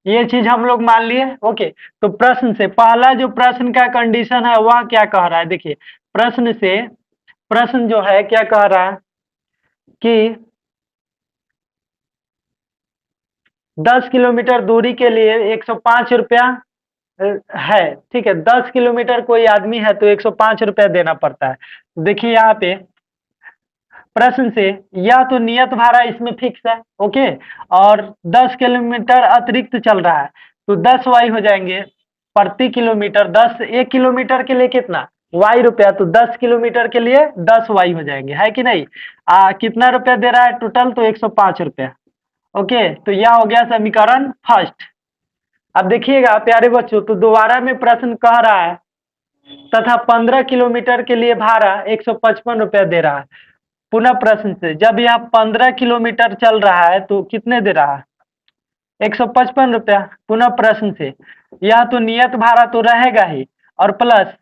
ये चीज हम लोग मान लिए। ओके, तो प्रश्न से पहला जो प्रश्न का कंडीशन है वह क्या कह रहा है, देखिए प्रश्न से, प्रश्न जो है क्या कह रहा है कि 10 किलोमीटर दूरी के लिए 105 रुपया है, ठीक है। 10 किलोमीटर कोई आदमी है तो 105 रुपया देना पड़ता है। देखिए यहाँ पे प्रश्न से, या तो नियत भाड़ा इसमें फिक्स है, ओके, और 10 किलोमीटर अतिरिक्त चल रहा है तो 10 वाई हो जाएंगे प्रति किलोमीटर। 10 1 किलोमीटर के लिए कितना वाई रुपया, तो 10 किलोमीटर के लिए 10 वाई हो जाएंगे, है कि नहीं। कितना रुपया दे रहा है टोटल, तो 105 रुपया। ओके, तो यह हो गया समीकरण फर्स्ट। अब देखिएगा प्यारे बच्चों, तो दोबारा में प्रश्न कह रहा है तथा 15 किलोमीटर के लिए भाड़ा 155 रुपया दे रहा है। पुनः प्रश्न से, जब यह 15 किलोमीटर चल रहा है तो कितने दे रहा है, 155 रुपया। पुनः प्रश्न से, यह तो नियत भाड़ा तो रहेगा ही, और प्लस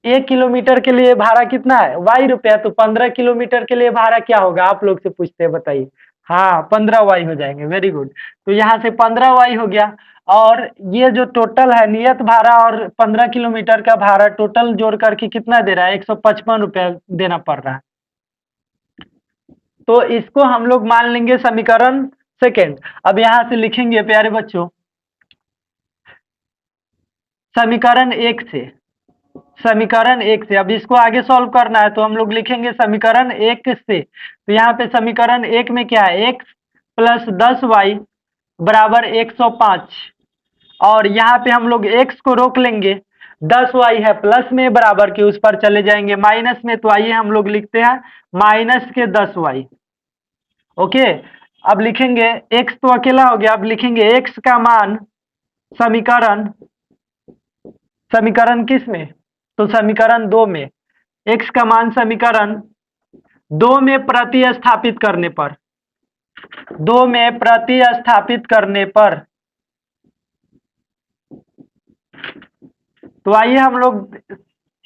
1 किलोमीटर के लिए भाड़ा कितना है वाई रुपया, तो 15 किलोमीटर के लिए भाड़ा क्या होगा, आप लोग से पूछते हैं, बताइए। हाँ, 15 वाई हो जाएंगे, वेरी गुड। तो यहाँ से 15 वाई हो गया, और ये जो टोटल है नियत भाड़ा और 15 किलोमीटर का भाड़ा टोटल जोड़ करके कितना दे रहा है, 155 रुपया देना पड़ रहा है। तो इसको हम लोग मान लेंगे समीकरण सेकेंड। अब यहां से लिखेंगे प्यारे बच्चों समीकरण एक से, समीकरण एक से। अब इसको आगे सॉल्व करना है तो हम लोग लिखेंगे समीकरण एक से। तो यहाँ पे समीकरण एक में क्या है, x प्लस 10y बराबर 105, और यहाँ पे हम लोग x को रोक लेंगे, 10y है प्लस में बराबर के उस पर चले जाएंगे माइनस में, तो आइए हम लोग लिखते हैं माइनस के 10y। ओके, अब लिखेंगे x तो अकेला हो गया, अब लिखेंगे x का मान समीकरण, समीकरण किस में, तो समीकरण दो में, x का मान समीकरण दो में प्रतिस्थापित करने पर, दो में प्रतिस्थापित करने पर, तो आइए हम लोग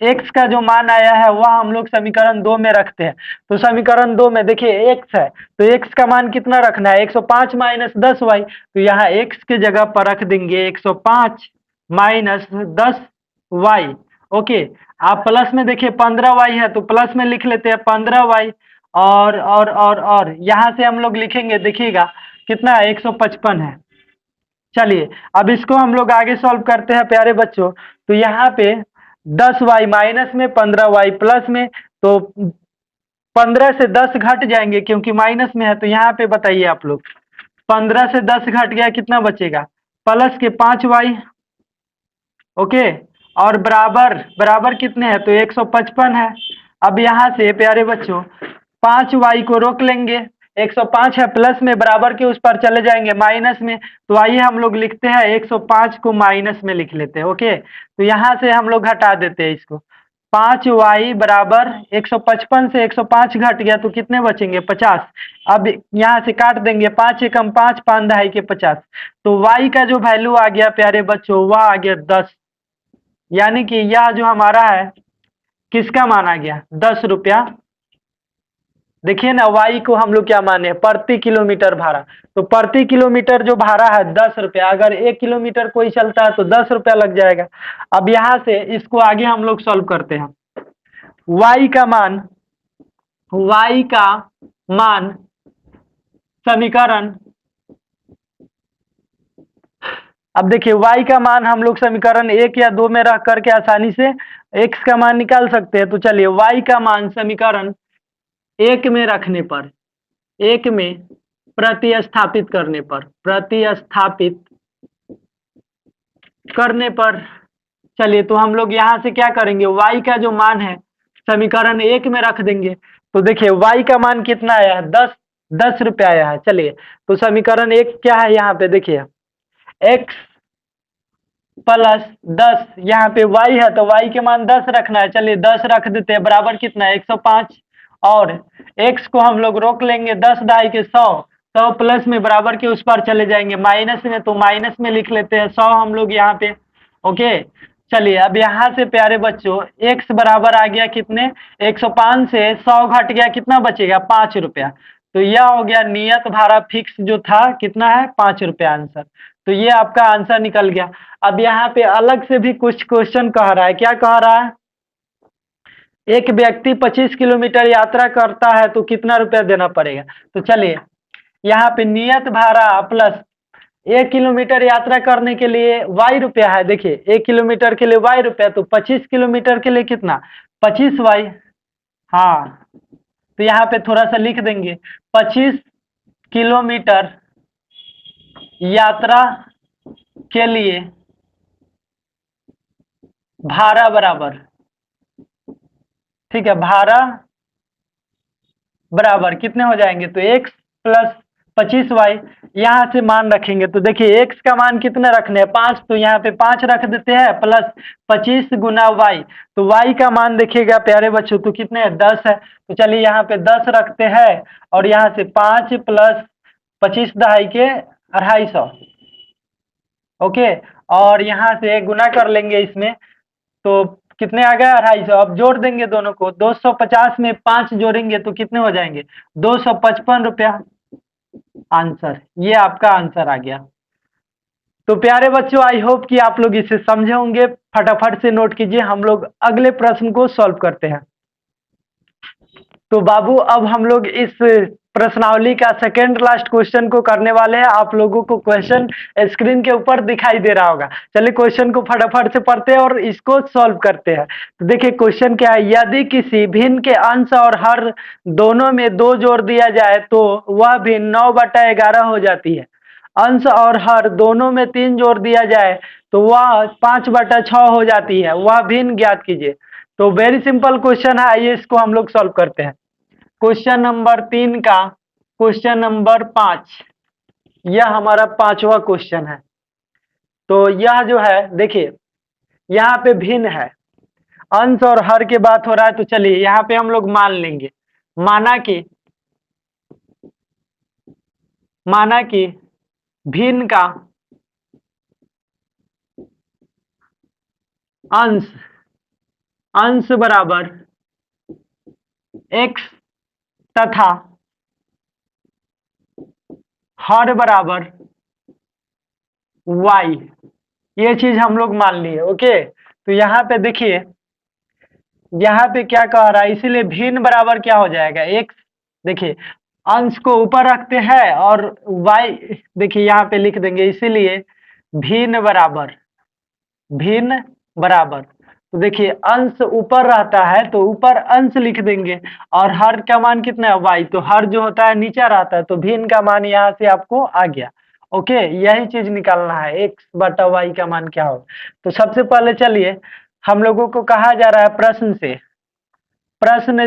x का जो मान आया है वह हम लोग समीकरण दो में रखते हैं। तो समीकरण दो में देखिए x है, तो x का मान कितना रखना है, 105 माइनस 10y, तो यहाँ x के जगह पर रख देंगे 105 माइनस 10y। ओके, आप प्लस में देखिए 15y है तो प्लस में लिख लेते हैं 15y, और यहाँ से हम लोग लिखेंगे, देखिएगा कितना है 155 है। चलिए अब इसको हम लोग आगे सॉल्व करते हैं प्यारे बच्चों। तो यहाँ पे 10y माइनस में 15y प्लस में, तो 15 से 10 घट जाएंगे क्योंकि माइनस में है, तो यहाँ पे बताइए आप लोग 15 से 10 घट गया कितना बचेगा, प्लस के 5y। ओके, और बराबर बराबर कितने हैं, तो 155 है। अब यहाँ से प्यारे बच्चों 5y को रोक लेंगे, 105 है प्लस में बराबर के उस पर चले जाएंगे माइनस में, तो आइए हम लोग लिखते हैं 105 को माइनस में लिख लेते हैं। ओके, तो यहाँ से हम लोग घटा देते हैं इसको, 5y बराबर 155 से 105 घट गया तो कितने बचेंगे 50। अब यहाँ से काट देंगे, 5 एकम 5, 5 दहाई के 50, तो y का जो वैल्यू आ गया प्यारे बच्चों वह आ गया 10, यानी कि यह जो हमारा है किसका मान आ गया 10 रुपया। देखिए ना, वाई को हम लोग क्या माने, प्रति किलोमीटर भाड़ा, तो प्रति किलोमीटर जो भाड़ा है 10 रुपया, अगर 1 किलोमीटर कोई चलता है तो 10 रुपया लग जाएगा। अब यहाँ से इसको आगे हम लोग सॉल्व करते हैं, वाई का मान, वाई का मान समीकरण, अब देखिए y का मान हम लोग समीकरण एक या दो में रख करके आसानी से x का मान निकाल सकते हैं। तो चलिए y का मान समीकरण एक में रखने पर, एक में प्रतिस्थापित करने पर, प्रतिस्थापित करने पर, चलिए तो हम लोग यहाँ से क्या करेंगे, y का जो मान है समीकरण एक में रख देंगे। तो देखिए y का मान कितना आया है, 10 रुपया आया है। चलिए तो समीकरण एक क्या है, यहाँ पे देखिए x प्लस 10, यहाँ पे y है तो y के मान 10 रखना है, चलिए 10 रख देते हैं, बराबर कितना है 105, और x को हम लोग रोक लेंगे 10 दहाई के 100, 100 प्लस में बराबर के उस पर चले जाएंगे माइनस में, तो माइनस में लिख लेते हैं 100 हम लोग यहाँ पे। ओके, चलिए अब यहाँ से प्यारे बच्चों x बराबर आ गया कितने, 105 से 100 घट गया कितना बचेगा 5 रुपया, तो यह हो गया नियत भाड़ा फिक्स जो था कितना है 5 रुपया आंसर। तो ये आपका आंसर निकल गया। अब यहाँ पे अलग से भी कुछ क्वेश्चन कह रहा है, क्या कह रहा है, एक व्यक्ति 25 किलोमीटर यात्रा करता है तो कितना रुपया देना पड़ेगा। तो चलिए यहाँ पे नियत भाड़ा प्लस 1 किलोमीटर यात्रा करने के लिए वाई रुपया है। देखिए 1 किलोमीटर के लिए वाई रुपया, तो 25 किलोमीटर के लिए कितना 25 वाई। हाँ तो यहाँ पे थोड़ा सा लिख देंगे 25 किलोमीटर यात्रा के लिए भाड़ा बराबर, ठीक है, भाड़ा बराबर कितने हो जाएंगे, तो x प्लस 25y। यहाँ से मान रखेंगे तो देखिए x का मान कितने रखने हैं 5, तो यहाँ पे 5 रख देते हैं प्लस 25 गुना y। तो y का मान देखिएगा प्यारे बच्चों तो कितने है 10 है। तो चलिए यहाँ पे 10 रखते हैं और यहाँ से 5 प्लस 25 दहाई के 250, ओके। और यहाँ से गुना कर लेंगे इसमें, तो कितने आ गए 250। अब जोड़ देंगे दोनों को, 250 में 5 जोड़ेंगे तो कितने हो जाएंगे 255 रुपया आंसर। ये आपका आंसर आ गया। तो प्यारे बच्चों आई होप कि आप लोग इसे समझे होंगे। फटाफट से नोट कीजिए, हम लोग अगले प्रश्न को सॉल्व करते हैं। तो बाबू अब हम लोग इस प्रश्नावली का सेकेंड लास्ट क्वेश्चन को करने वाले हैं। आप लोगों को क्वेश्चन स्क्रीन के ऊपर दिखाई दे रहा होगा। चलिए क्वेश्चन को फटाफट से पढ़ते हैं और इसको सॉल्व करते हैं। तो देखिए क्वेश्चन क्या है, यदि किसी भिन्न के अंश और हर दोनों में 2 जोड़ दिया जाए तो वह भिन्न 9/11 हो जाती है। अंश और हर दोनों में 3 जोड़ दिया जाए तो वह 5/6 हो जाती है। वह भिन्न ज्ञात कीजिए। तो वेरी सिंपल क्वेश्चन है, आइए इसको हम लोग सॉल्व करते हैं। क्वेश्चन नंबर 3 का क्वेश्चन नंबर 5, यह हमारा 5वां क्वेश्चन है। तो यह जो है देखिए यहाँ पे भिन्न है, अंश और हर के बात हो रहा है। तो चलिए यहाँ पे हम लोग मान लेंगे, माना कि भिन्न का अंश बराबर x तथा हर बराबर y, ये चीज हम लोग मान लिए, ओके। तो यहाँ पे देखिए यहाँ पे क्या कह रहा है, इसीलिए भिन्न बराबर क्या हो जाएगा x। देखिए अंश को ऊपर रखते हैं और y देखिए यहाँ पे लिख देंगे, इसीलिए भिन्न बराबर। तो देखिए अंश ऊपर रहता है तो ऊपर अंश लिख देंगे और हर का मान कितना है y, तो हर जो होता है नीचे रहता है, तो भिन्न का मान यहाँ से आपको आ गया, ओके। यही चीज निकालना है x/y का मान क्या हो। तो सबसे पहले चलिए हम लोगों को कहा जा रहा है प्रश्न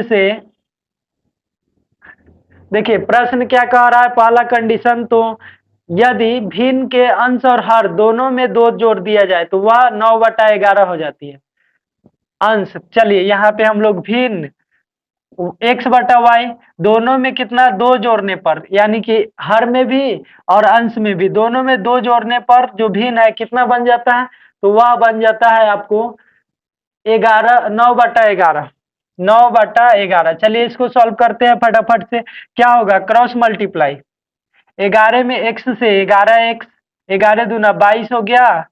से देखिए प्रश्न क्या कह रहा है, पहला कंडीशन, तो यदि भिन्न के अंश और हर दोनों में 2 जोड़ दिया जाए तो वह 9/11 हो जाती है। अंश, चलिए यहाँ पे हम लोग भिन्न x/y दोनों में कितना 2 जोड़ने पर, यानी कि हर में भी और अंश में भी दोनों में 2 जोड़ने पर जो भिन्न है कितना बन जाता है, तो वह बन जाता है आपको 9/11। चलिए इसको सॉल्व करते हैं फटाफट से। क्या होगा, क्रॉस मल्टीप्लाई 11 में x से 11x, 11 दूना 22 हो गया,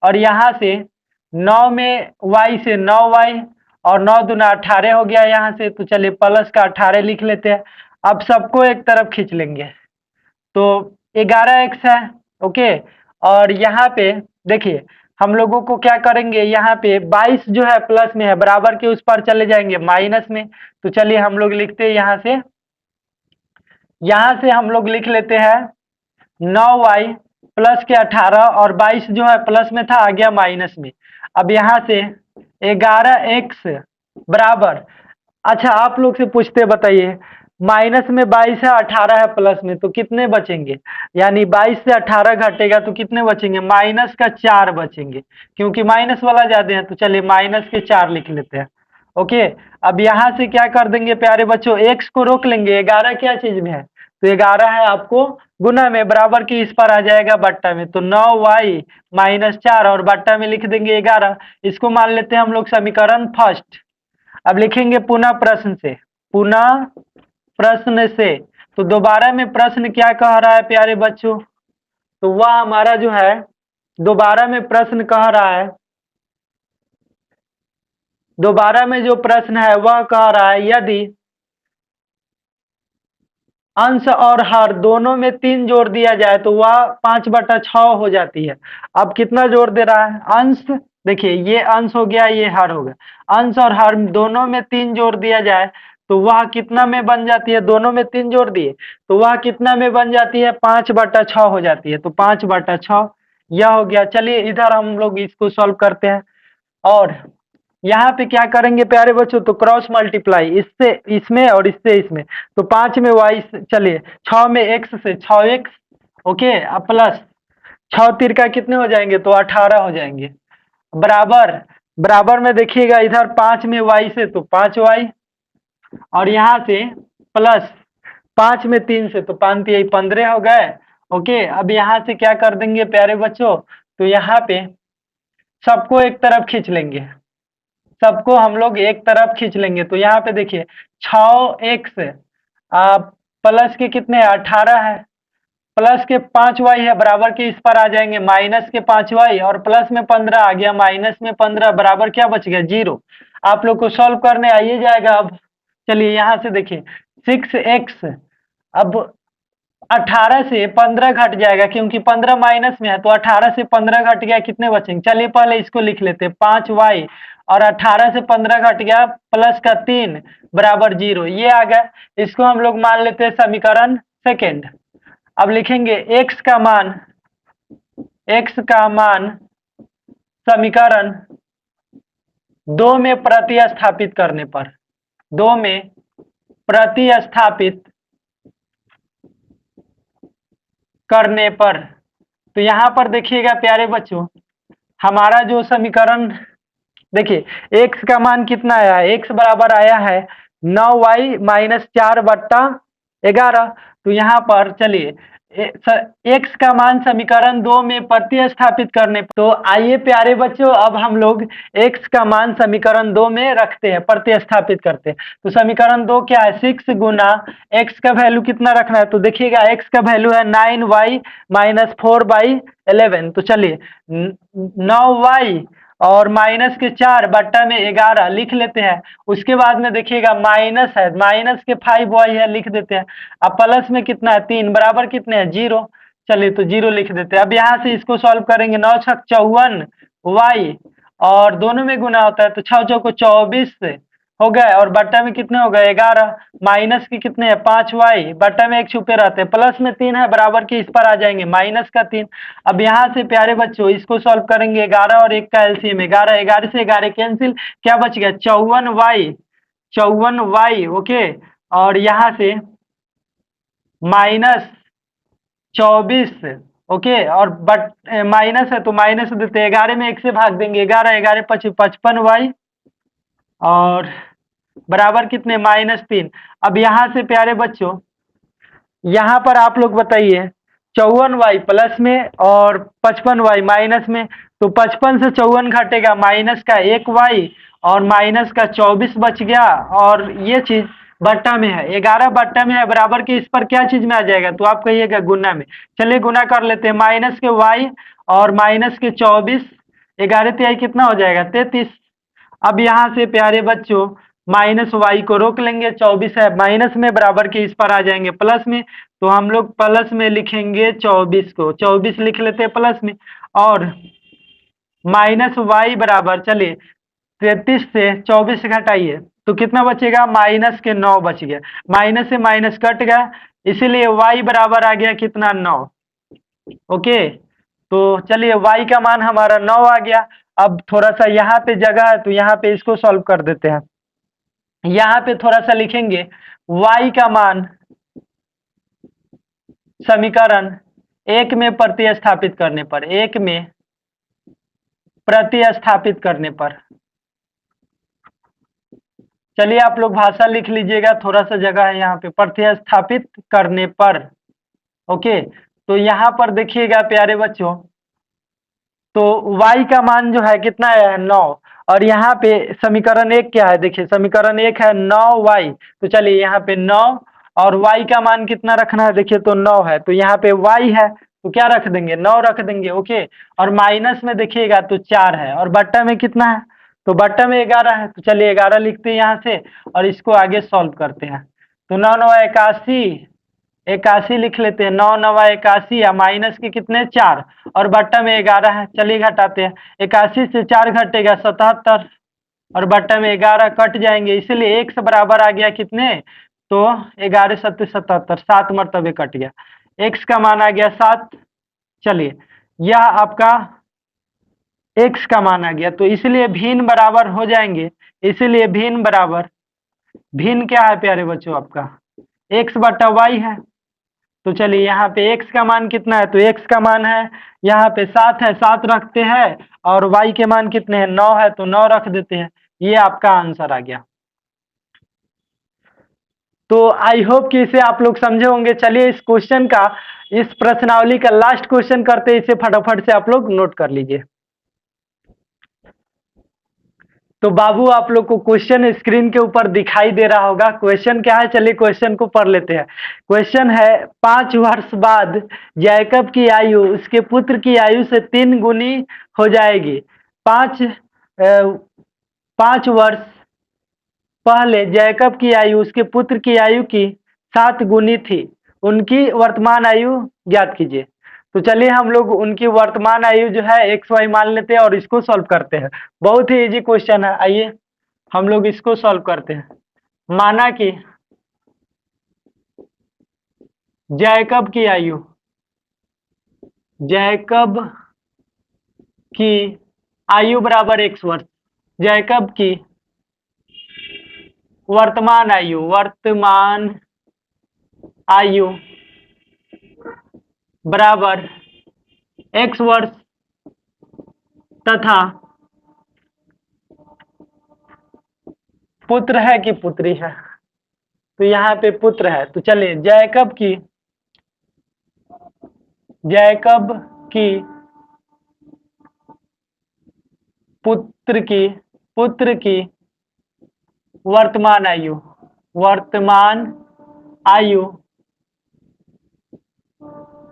और यहाँ से 9 में y से 9y और 9 दूना 18 हो गया यहाँ से। तो चलिए प्लस का 18 लिख लेते हैं। अब सबको एक तरफ खींच लेंगे तो 11x है, ओके। और यहाँ पे देखिए हम लोगों को क्या करेंगे, यहाँ पे 22 जो है प्लस में है, बराबर के उस पर चले जाएंगे माइनस में। तो चलिए हम लोग लिखते हैं यहाँ से हम लोग लिख लेते हैं 9y प्लस के 18 और 22 जो है प्लस में था आ गया माइनस में। अब यहाँ से 11x बराबर, अच्छा आप लोग से पूछते बताइए, माइनस में 22 है 18 है प्लस में, तो कितने बचेंगे, यानी 22 से 18 घटेगा तो कितने बचेंगे, माइनस का 4 बचेंगे, क्योंकि माइनस वाला ज्यादा है। तो चलिए माइनस के 4 लिख लेते हैं, ओके। अब यहाँ से क्या कर देंगे प्यारे बच्चों, x को रोक लेंगे, 11 क्या चीज में है, तो 11 है आपको गुना में, बराबर की इस पर आ जाएगा बट्टा में, तो 9y माइनस 4 और बट्टा में लिख देंगे 11। इसको मान लेते हैं हम लोग समीकरण फर्स्ट। अब लिखेंगे पुनः प्रश्न से तो दोबारा में प्रश्न क्या कह रहा है प्यारे बच्चों, तो वह हमारा जो है दोबारा में प्रश्न कह रहा है, दोबारा में जो प्रश्न है वह कह रहा है यदि अंश और हर दोनों में 3 जोड़ दिया जाए तो वह 5/6 हो जाती है। अब कितना जोड़ दे रहा है, अंश, देखिए ये अंश हो गया, ये हर हो गया, अंश और हर दोनों में 3 जोड़ दिया जाए तो वह कितना में बन जाती है, दोनों में 3 जोड़ दिए तो वह कितना में बन जाती है, 5/6 हो जाती है। तो 5/6 यह हो गया। चलिए इधर हम लोग इसको सॉल्व करते हैं, और यहाँ पे क्या करेंगे प्यारे बच्चों, तो क्रॉस मल्टीप्लाई, इससे इसमें और इससे इसमें, तो 5 में वाई, चलिए 6 में एक्स से 6x, ओके, अब प्लस 6 तिरका कितने हो जाएंगे, तो 18 हो जाएंगे, बराबर, बराबर में देखिएगा इधर 5 में वाई से तो 5y, और यहाँ से प्लस 5 में 3 से तो 5 यही 15 हो गए। ओके, अब यहाँ से क्या कर देंगे प्यारे बच्चों, तो यहाँ पे सबको एक तरफ खींच लेंगे, सबको हम लोग एक तरफ खींच लेंगे। तो यहाँ पे देखिए 6x प्लस के कितने 18 है, प्लस के 5y है, बराबर के इस पर आ जाएंगे माइनस के 5y, और प्लस में 15 आ गया, माइनस में 15, बराबर क्या बच गया 0। आप लोग को सॉल्व करने आइए जाएगा। अब चलिए यहाँ से देखिए 6x, अब 18 से 15 घट जाएगा क्योंकि 15 माइनस में है, तो 18 से 15 घट गया, कितने बचेंगे, चलिए पहले इसको लिख लेते हैं 5y, और 18 से 15 घट गया प्लस का 3 बराबर 0, ये आ गया। इसको हम लोग मान लेते हैं समीकरण सेकेंड। अब लिखेंगे x का मान, x का मान समीकरण 2 में प्रतिस्थापित करने पर, 2 में प्रतिस्थापित करने पर, तो यहाँ पर देखिएगा प्यारे बच्चों हमारा जो समीकरण, देखिए x का मान कितना आया है, x बराबर आया है 9y माइनस 4/11। तो यहाँ पर चलिए x का मान समीकरण 2 में प्रतिस्थापित करने, तो आइए प्यारे बच्चों अब हम लोग x का मान समीकरण 2 में रखते हैं, प्रतिस्थापित करते हैं। तो समीकरण 2 क्या है, 6 गुना x का वैल्यू कितना रखना है, तो देखिएगा x का वैल्यू है 9y माइनस 4/11। तो चलिए 9y और माइनस के 4/11 लिख लेते हैं। उसके बाद में देखिएगा माइनस है, माइनस के 5y है, लिख देते हैं। अब प्लस में कितना है 3, बराबर कितने हैं 0, चलिए तो 0 लिख देते हैं। अब यहाँ से इसको सॉल्व करेंगे, 9 छक 54y, और दोनों में गुना होता है तो 6 चौको 24 हो गए, और बट्टा में कितने हो गए 11, माइनस के कितने हैं 5y, बट्टा में 1 छुपे रहते हैं, प्लस में 3 है, बराबर के इस पर आ जाएंगे माइनस का 3। अब यहाँ से प्यारे बच्चों इसको सॉल्व करेंगे, 11 और 1 का एलसीएम 11, 11 से 11 कैंसिल, क्या बच गया 54y, ओके, और यहाँ से माइनस 24, ओके, और बट माइनस है तो माइनस देते हैं, 11 में 1 से भाग देंगे, 11 11 55y, और बराबर कितने -3। अब यहाँ से प्यारे बच्चों यहाँ पर आप लोग बताइए 54y प्लस में और 55y माइनस में, तो 55 से 54 घटेगा, माइनस का 1y और माइनस का 24 बच गया, और ये चीज बट्टा में है, 11 बट्टा में है, बराबर के इस पर क्या चीज में आ जाएगा, तो आप कहिएगा गुना में। चलिए गुना कर लेते हैं, माइनस के y और माइनस के 24, 11 तिहाई कितना हो जाएगा 33। अब यहाँ से प्यारे बच्चों माइनस वाई को रोक लेंगे, 24 है माइनस में, बराबर के इस पर आ जाएंगे प्लस में, तो हम लोग प्लस में लिखेंगे 24 को, 24 लिख लेते हैं प्लस में, और माइनस वाई बराबर, चलिए 33 से 24 घटाइए तो कितना बचेगा, माइनस के 9 बच गया, माइनस से माइनस कट गया, इसीलिए वाई बराबर आ गया कितना 9। ओके, तो चलिए y का मान हमारा 9 आ गया। अब थोड़ा सा यहाँ पे जगह है तो यहाँ पे इसको सॉल्व कर देते हैं। यहाँ पे थोड़ा सा लिखेंगे y का मान समीकरण 1 में प्रतिस्थापित करने पर, 1 में प्रतिस्थापित करने पर, चलिए आप लोग भाषा लिख लीजिएगा, थोड़ा सा जगह है यहाँ पे, प्रतिस्थापित करने पर। ओके, तो यहाँ पर देखिएगा प्यारे बच्चों, तो y का मान जो है कितना है 9, और यहाँ पे समीकरण 1 क्या है, देखिए समीकरण 1 है 9y, तो चलिए यहाँ पे 9 और y का मान कितना रखना है, देखिए तो 9 है, तो यहाँ पे y है तो क्या रख देंगे, 9 रख देंगे। ओके, और माइनस में देखिएगा तो 4 है, और बट्टा में कितना है, तो बट्टा में 11 है, तो चलिए 11 लिखते हैं यहाँ से और इसको आगे सॉल्व करते हैं। तो 9 9 81, 81 लिख लेते हैं, 9 9 81 या माइनस के कितने 4 और बट्टा में 11 है, चलिए घटाते हैं। 81 से 4 घटेगा 77 और बट्टा में 11 कट जाएंगे, इसीलिए x बराबर आ गया कितने, तो 11 सत्ते 77, 7 मरतबे कट गया, x का मान आ गया 7। चलिए यह आपका x का मान आ गया, तो इसलिए भिन्न बराबर हो जाएंगे, इसीलिए भिन्न बराबर, भिन्न क्या है प्यारे बच्चों आपका x बटा y है। तो चलिए यहाँ पे x का मान कितना है, तो x का मान है यहाँ पे 7 है, 7 रखते हैं, और y के मान कितने हैं 9 है, तो 9 रख देते हैं, ये आपका आंसर आ गया। तो आई होप कि इसे आप लोग समझे होंगे। चलिए इस क्वेश्चन का, इस प्रश्नावली का लास्ट क्वेश्चन करते हैं, इसे फटाफट से आप लोग नोट कर लीजिए। तो बाबू आप लोग को क्वेश्चन स्क्रीन के ऊपर दिखाई दे रहा होगा, क्वेश्चन क्या है, चलिए क्वेश्चन को पढ़ लेते हैं। क्वेश्चन है 5 वर्ष बाद जैकब की आयु उसके पुत्र की आयु से 3 गुनी हो जाएगी। 5 वर्ष पहले जैकब की आयु उसके पुत्र की आयु की 7 गुनी थी, उनकी वर्तमान आयु ज्ञात कीजिए। तो चलिए हम लोग उनकी वर्तमान आयु जो है एक्स वाई मान लेते हैं और इसको सॉल्व करते हैं। बहुत ही इजी क्वेश्चन है, आइए हम लोग इसको सॉल्व करते हैं। माना कि जैकब की आयु, जैकब की आयु बराबर x वर्ष, जैकब की वर्तमान आयु, वर्तमान आयु बराबर x वर्ष तथा पुत्र है कि पुत्री है, तो यहाँ पे पुत्र है। तो चलिए जैकब की पुत्र की वर्तमान आयु, वर्तमान आयु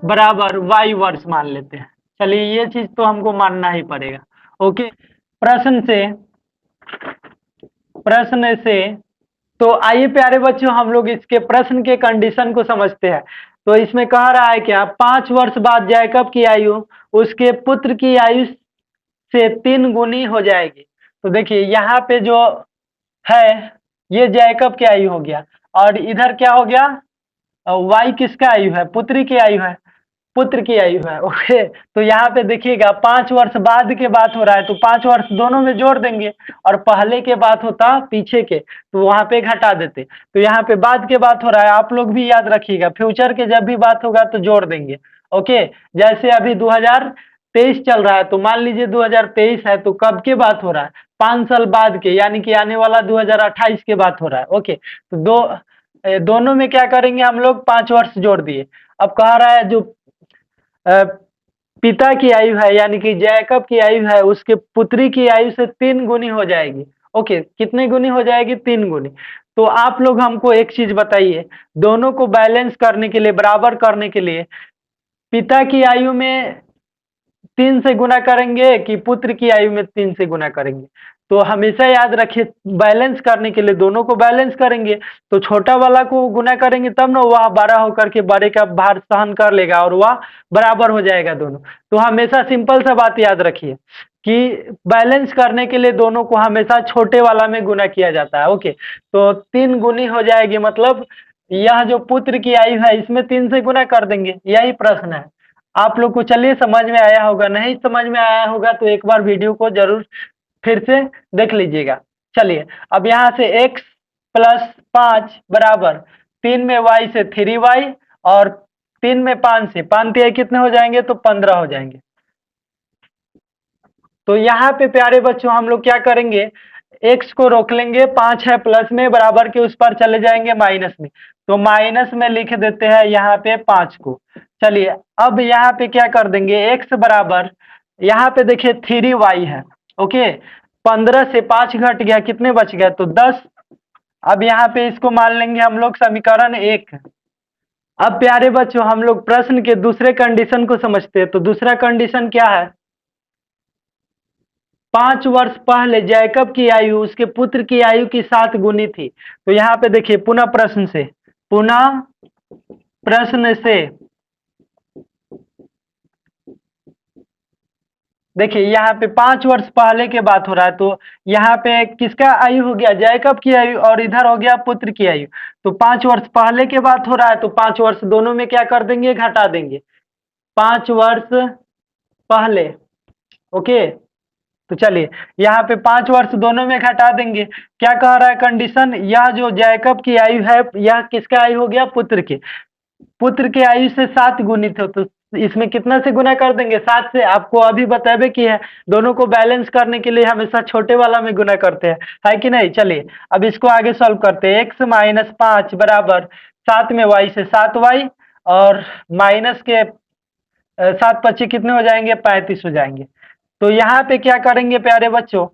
बराबर y वर्ष मान लेते हैं। चलिए ये चीज तो हमको मानना ही पड़ेगा। ओके, प्रश्न से तो आइए प्यारे बच्चों हम लोग इसके प्रश्न के कंडीशन को समझते हैं। तो इसमें कह रहा है क्या, 5 वर्ष बाद जैकब की आयु उसके पुत्र की आयु से 3 गुनी हो जाएगी। तो देखिए यहाँ पे जो है ये जैकब की आयु हो गया, और इधर क्या हो गया, वाई किसका आयु है, पुत्री की आयु है, पुत्र की आयु है। ओके, तो यहाँ पे देखिएगा 5 वर्ष बाद के बात हो रहा है, तो 5 वर्ष दोनों में जोड़ देंगे, और पहले के बात होता पीछे के तो वहां पे घटा देते। तो यहाँ पे बाद के बात हो रहा है, आप लोग भी याद रखिएगा, फ्यूचर के जब भी बात होगा तो जोड़ देंगे। ओके, जैसे अभी 2023 चल रहा है, तो मान लीजिए 2023 है, तो कब के बात हो रहा है, 5 साल बाद के, यानी कि आने वाला 2028 के बात हो रहा है। ओके, तो दोनों में क्या करेंगे हम लोग, 5 वर्ष जोड़ दिए। अब कह रहा है जो पिता की आयु है यानी कि जैकब की आयु है उसके पुत्री की आयु से 3 गुनी हो जाएगी। ओके, कितने गुनी हो जाएगी, 3 गुनी। तो आप लोग हमको एक चीज बताइए, दोनों को बैलेंस करने के लिए, बराबर करने के लिए, पिता की आयु में 3 से गुना करेंगे कि पुत्र की आयु में 3 से गुना करेंगे। तो हमेशा याद रखिए, बैलेंस करने के लिए दोनों को बैलेंस करेंगे, तो छोटा वाला को गुना करेंगे तब ना वह बड़ा होकर के बड़े का भार सहन कर लेगा और वह बराबर हो जाएगा दोनों। तो हमेशा सिंपल सा बात याद रखिए कि बैलेंस करने के लिए दोनों को हमेशा छोटे वाला में गुना किया जाता है। ओके, तो 3 गुनी हो जाएगी, मतलब यह जो पुत्र की आयु है इसमें 3 से गुना कर देंगे, यही प्रश्न है। आप लोग को चलिए समझ में आया होगा, नहीं समझ में आया होगा तो एक बार वीडियो को जरूर फिर से देख लीजिएगा। चलिए अब यहाँ से x प्लस 5 बराबर 3 में y से 3y और 3 में 5 से 5 तिहाई कितने हो जाएंगे, तो 15 हो जाएंगे। तो यहाँ पे प्यारे बच्चों हम लोग क्या करेंगे, x को रोक लेंगे, 5 है प्लस में, बराबर के उस पर चले जाएंगे माइनस में, तो माइनस में लिख देते हैं यहाँ पे 5 को। चलिए अब यहाँ पे क्या कर देंगे, x बराबर, यहाँ पे देखिए 3y है। ओके, 15 से 5 घट गया, कितने बच गए, तो 10 अब यहाँ पे इसको मान लेंगे हम लोग समीकरण 1। अब प्यारे बच्चों हम लोग प्रश्न के दूसरे कंडीशन को समझते हैं। तो दूसरा कंडीशन क्या है? 5 वर्ष पहले जैकब की आयु उसके पुत्र की आयु की 7 गुनी थी। तो यहाँ पे देखिए पुनः प्रश्न से देखिए यहाँ पे 5 वर्ष पहले के बात हो रहा है। तो यहाँ पे किसका आयु हो गया? जैकब की आयु, और इधर हो गया पुत्र की आयु। तो 5 वर्ष पहले के बात हो रहा है, तो 5 वर्ष दोनों में क्या कर देंगे? घटा देंगे। 5 वर्ष पहले, ओके। तो चलिए यहाँ पे 5 वर्ष दोनों में घटा देंगे। क्या कह रहा है कंडीशन? यह जो जैकब की आयु है, यह किसका आयु हो गया? पुत्र की आयु से 7 गुणित हो। तो इसमें कितना से गुना कर देंगे? 7 से। आपको अभी बताबे की है, दोनों को बैलेंस करने के लिए हमेशा छोटे वाला में गुना करते हैं, है कि नहीं? चलिए अब इसको आगे सॉल्व करते हैं। x - 5 बराबर 7 में y से 7y, और माइनस के 7 × 5 कितने हो जाएंगे? 35 हो जाएंगे। तो यहाँ पे क्या करेंगे प्यारे बच्चों?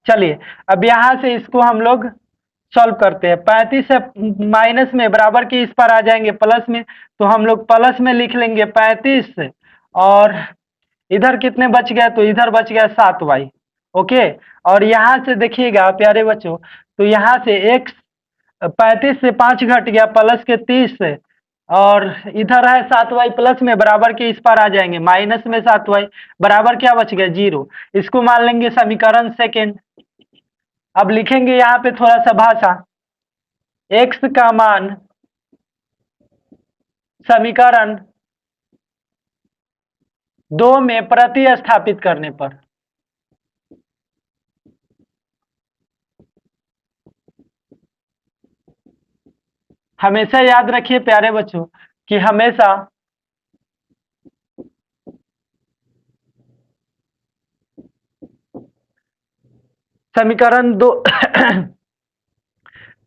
चलिए अब यहाँ से इसको हम लोग सॉल्व करते हैं। 35 से माइनस में बराबर के इस पर आ जाएंगे प्लस में, तो हम लोग प्लस में लिख लेंगे 35, और इधर कितने बच गए? तो इधर बच गया 7y, ओके। और यहाँ से देखिएगा प्यारे बच्चों, तो यहाँ से x 35 से 5 घट गया प्लस के 30, और इधर है 7y प्लस में बराबर के इस पर आ जाएंगे माइनस में 7y, बराबर क्या बच गया? 0। इसको मान लेंगे समीकरण सेकेंड। अब लिखेंगे यहाँ पे थोड़ा सा भाषा। x का मान समीकरण 2 में प्रतिस्थापित करने पर, हमेशा याद रखिए प्यारे बच्चों कि हमेशा समीकरण 2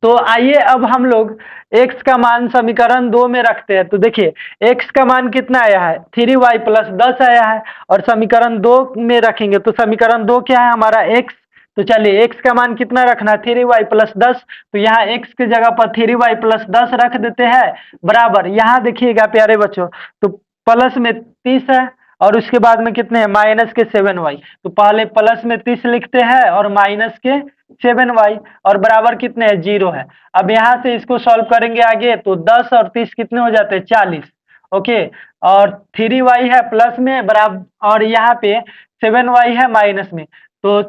तो आइए अब हम लोग x का मान समीकरण 2 में रखते हैं। तो देखिए x का मान कितना आया है? 3y + 10 आया है, और समीकरण 2 में रखेंगे तो समीकरण 2 क्या है हमारा? x। तो चलिए x का मान कितना रखना है? 3y + 10। तो यहाँ x की जगह पर 3y + 10 रख देते हैं, बराबर। यहाँ देखिएगा प्यारे बच्चों, तो प्लस में 30 है, और उसके बाद में कितने हैं? माइनस के 7y। तो पहले प्लस में 30 लिखते हैं और माइनस के 7y, और बराबर कितने हैं? 0 है। अब यहाँ से इसको सॉल्व करेंगे आगे, तो 10 और 30 कितने हो जाते हैं? 40, ओके। और 3y है प्लस में बराबर, और यहाँ पे 7y है माइनस में। तो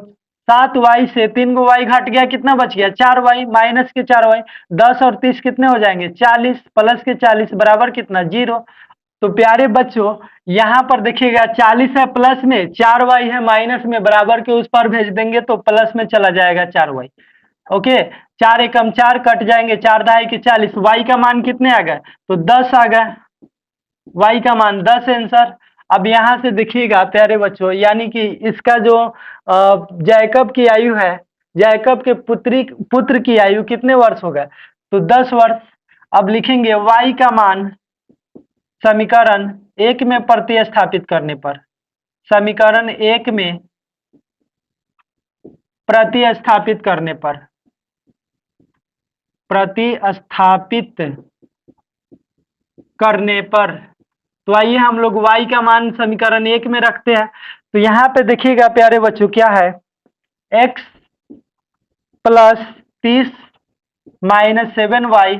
7y से 3 को y घट गया, कितना बच गया? 4y, माइनस के 4y। 10 और 30 कितने हो जाएंगे? 40, प्लस के 40 बराबर कितना? 0। तो प्यारे बच्चों यहाँ पर देखिएगा 40 है प्लस में, 4y है माइनस में, बराबर के उस पर भेज देंगे तो प्लस में चला जाएगा 4y, ओके। 4 एकम 4 कट जाएंगे, 4 × 2 = 40। y का मान कितने आ गए? तो 10 आ गए, y का मान 10 आंसर। अब यहाँ से देखिएगा प्यारे बच्चों, यानी कि इसका जो जैकब की आयु है, जैकब के पुत्र की आयु कितने वर्ष हो गए? तो 10 वर्ष। अब लिखेंगे y का मान समीकरण 1 में प्रतिस्थापित करने पर, समीकरण 1 में प्रतिस्थापित करने पर, प्रतिस्थापित करने पर, तो आइए हम लोग y का मान समीकरण 1 में रखते हैं। तो यहाँ पे देखिएगा प्यारे बच्चों क्या है? x + 30 - 7y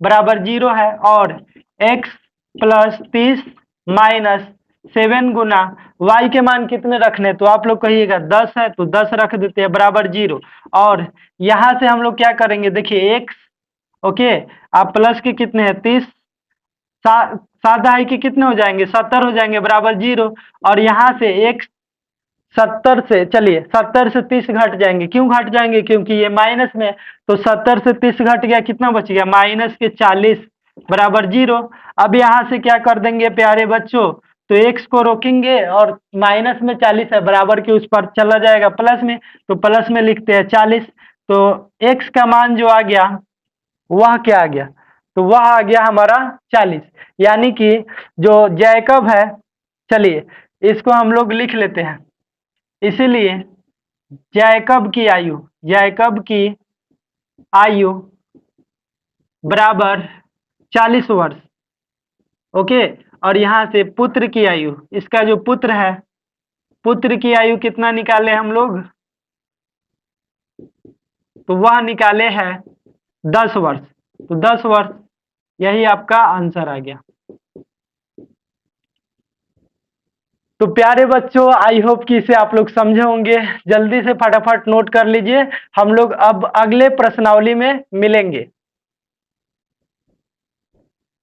बराबर 0 है, और x + 30 - 7 गुना y के मान कितने रखने? तो आप लोग कहिएगा 10 है, तो 10 रख देते हैं बराबर 0। और यहाँ से हम लोग क्या करेंगे? देखिए x, ओके, आप प्लस के कितने हैं? 30, 7 ढाई के कितने हो जाएंगे? 70 हो जाएंगे, बराबर 0। और यहाँ से x 70 से, चलिए 70 से 30 घट जाएंगे। क्यों घट जाएंगे? क्योंकि ये माइनस में, तो 70 से 30 घट गया, कितना बच गया? माइनस के 40 बराबर 0। अब यहाँ से क्या कर देंगे प्यारे बच्चों? तो x को रोकेंगे, और माइनस में 40 है, बराबर के उस पर चला जाएगा प्लस में, तो प्लस में लिखते हैं 40। तो x का मान जो आ गया वह क्या आ गया? तो वह आ गया हमारा 40। यानी कि जो जैकब है, चलिए इसको हम लोग लिख लेते हैं। इसीलिए जैकब की आयु, जैकब की आयु बराबर 40 वर्ष। ओके, और यहाँ से पुत्र की आयु, इसका जो पुत्र है, पुत्र की आयु कितना निकाले हम लोग, तो वह निकाले है 10 वर्ष। तो 10 वर्ष, यही आपका आंसर आ गया। तो प्यारे बच्चों, आई होप कि इसे आप लोग समझे होंगे। जल्दी से फटाफट नोट कर लीजिए, हम लोग अब अगले प्रश्नावली में मिलेंगे।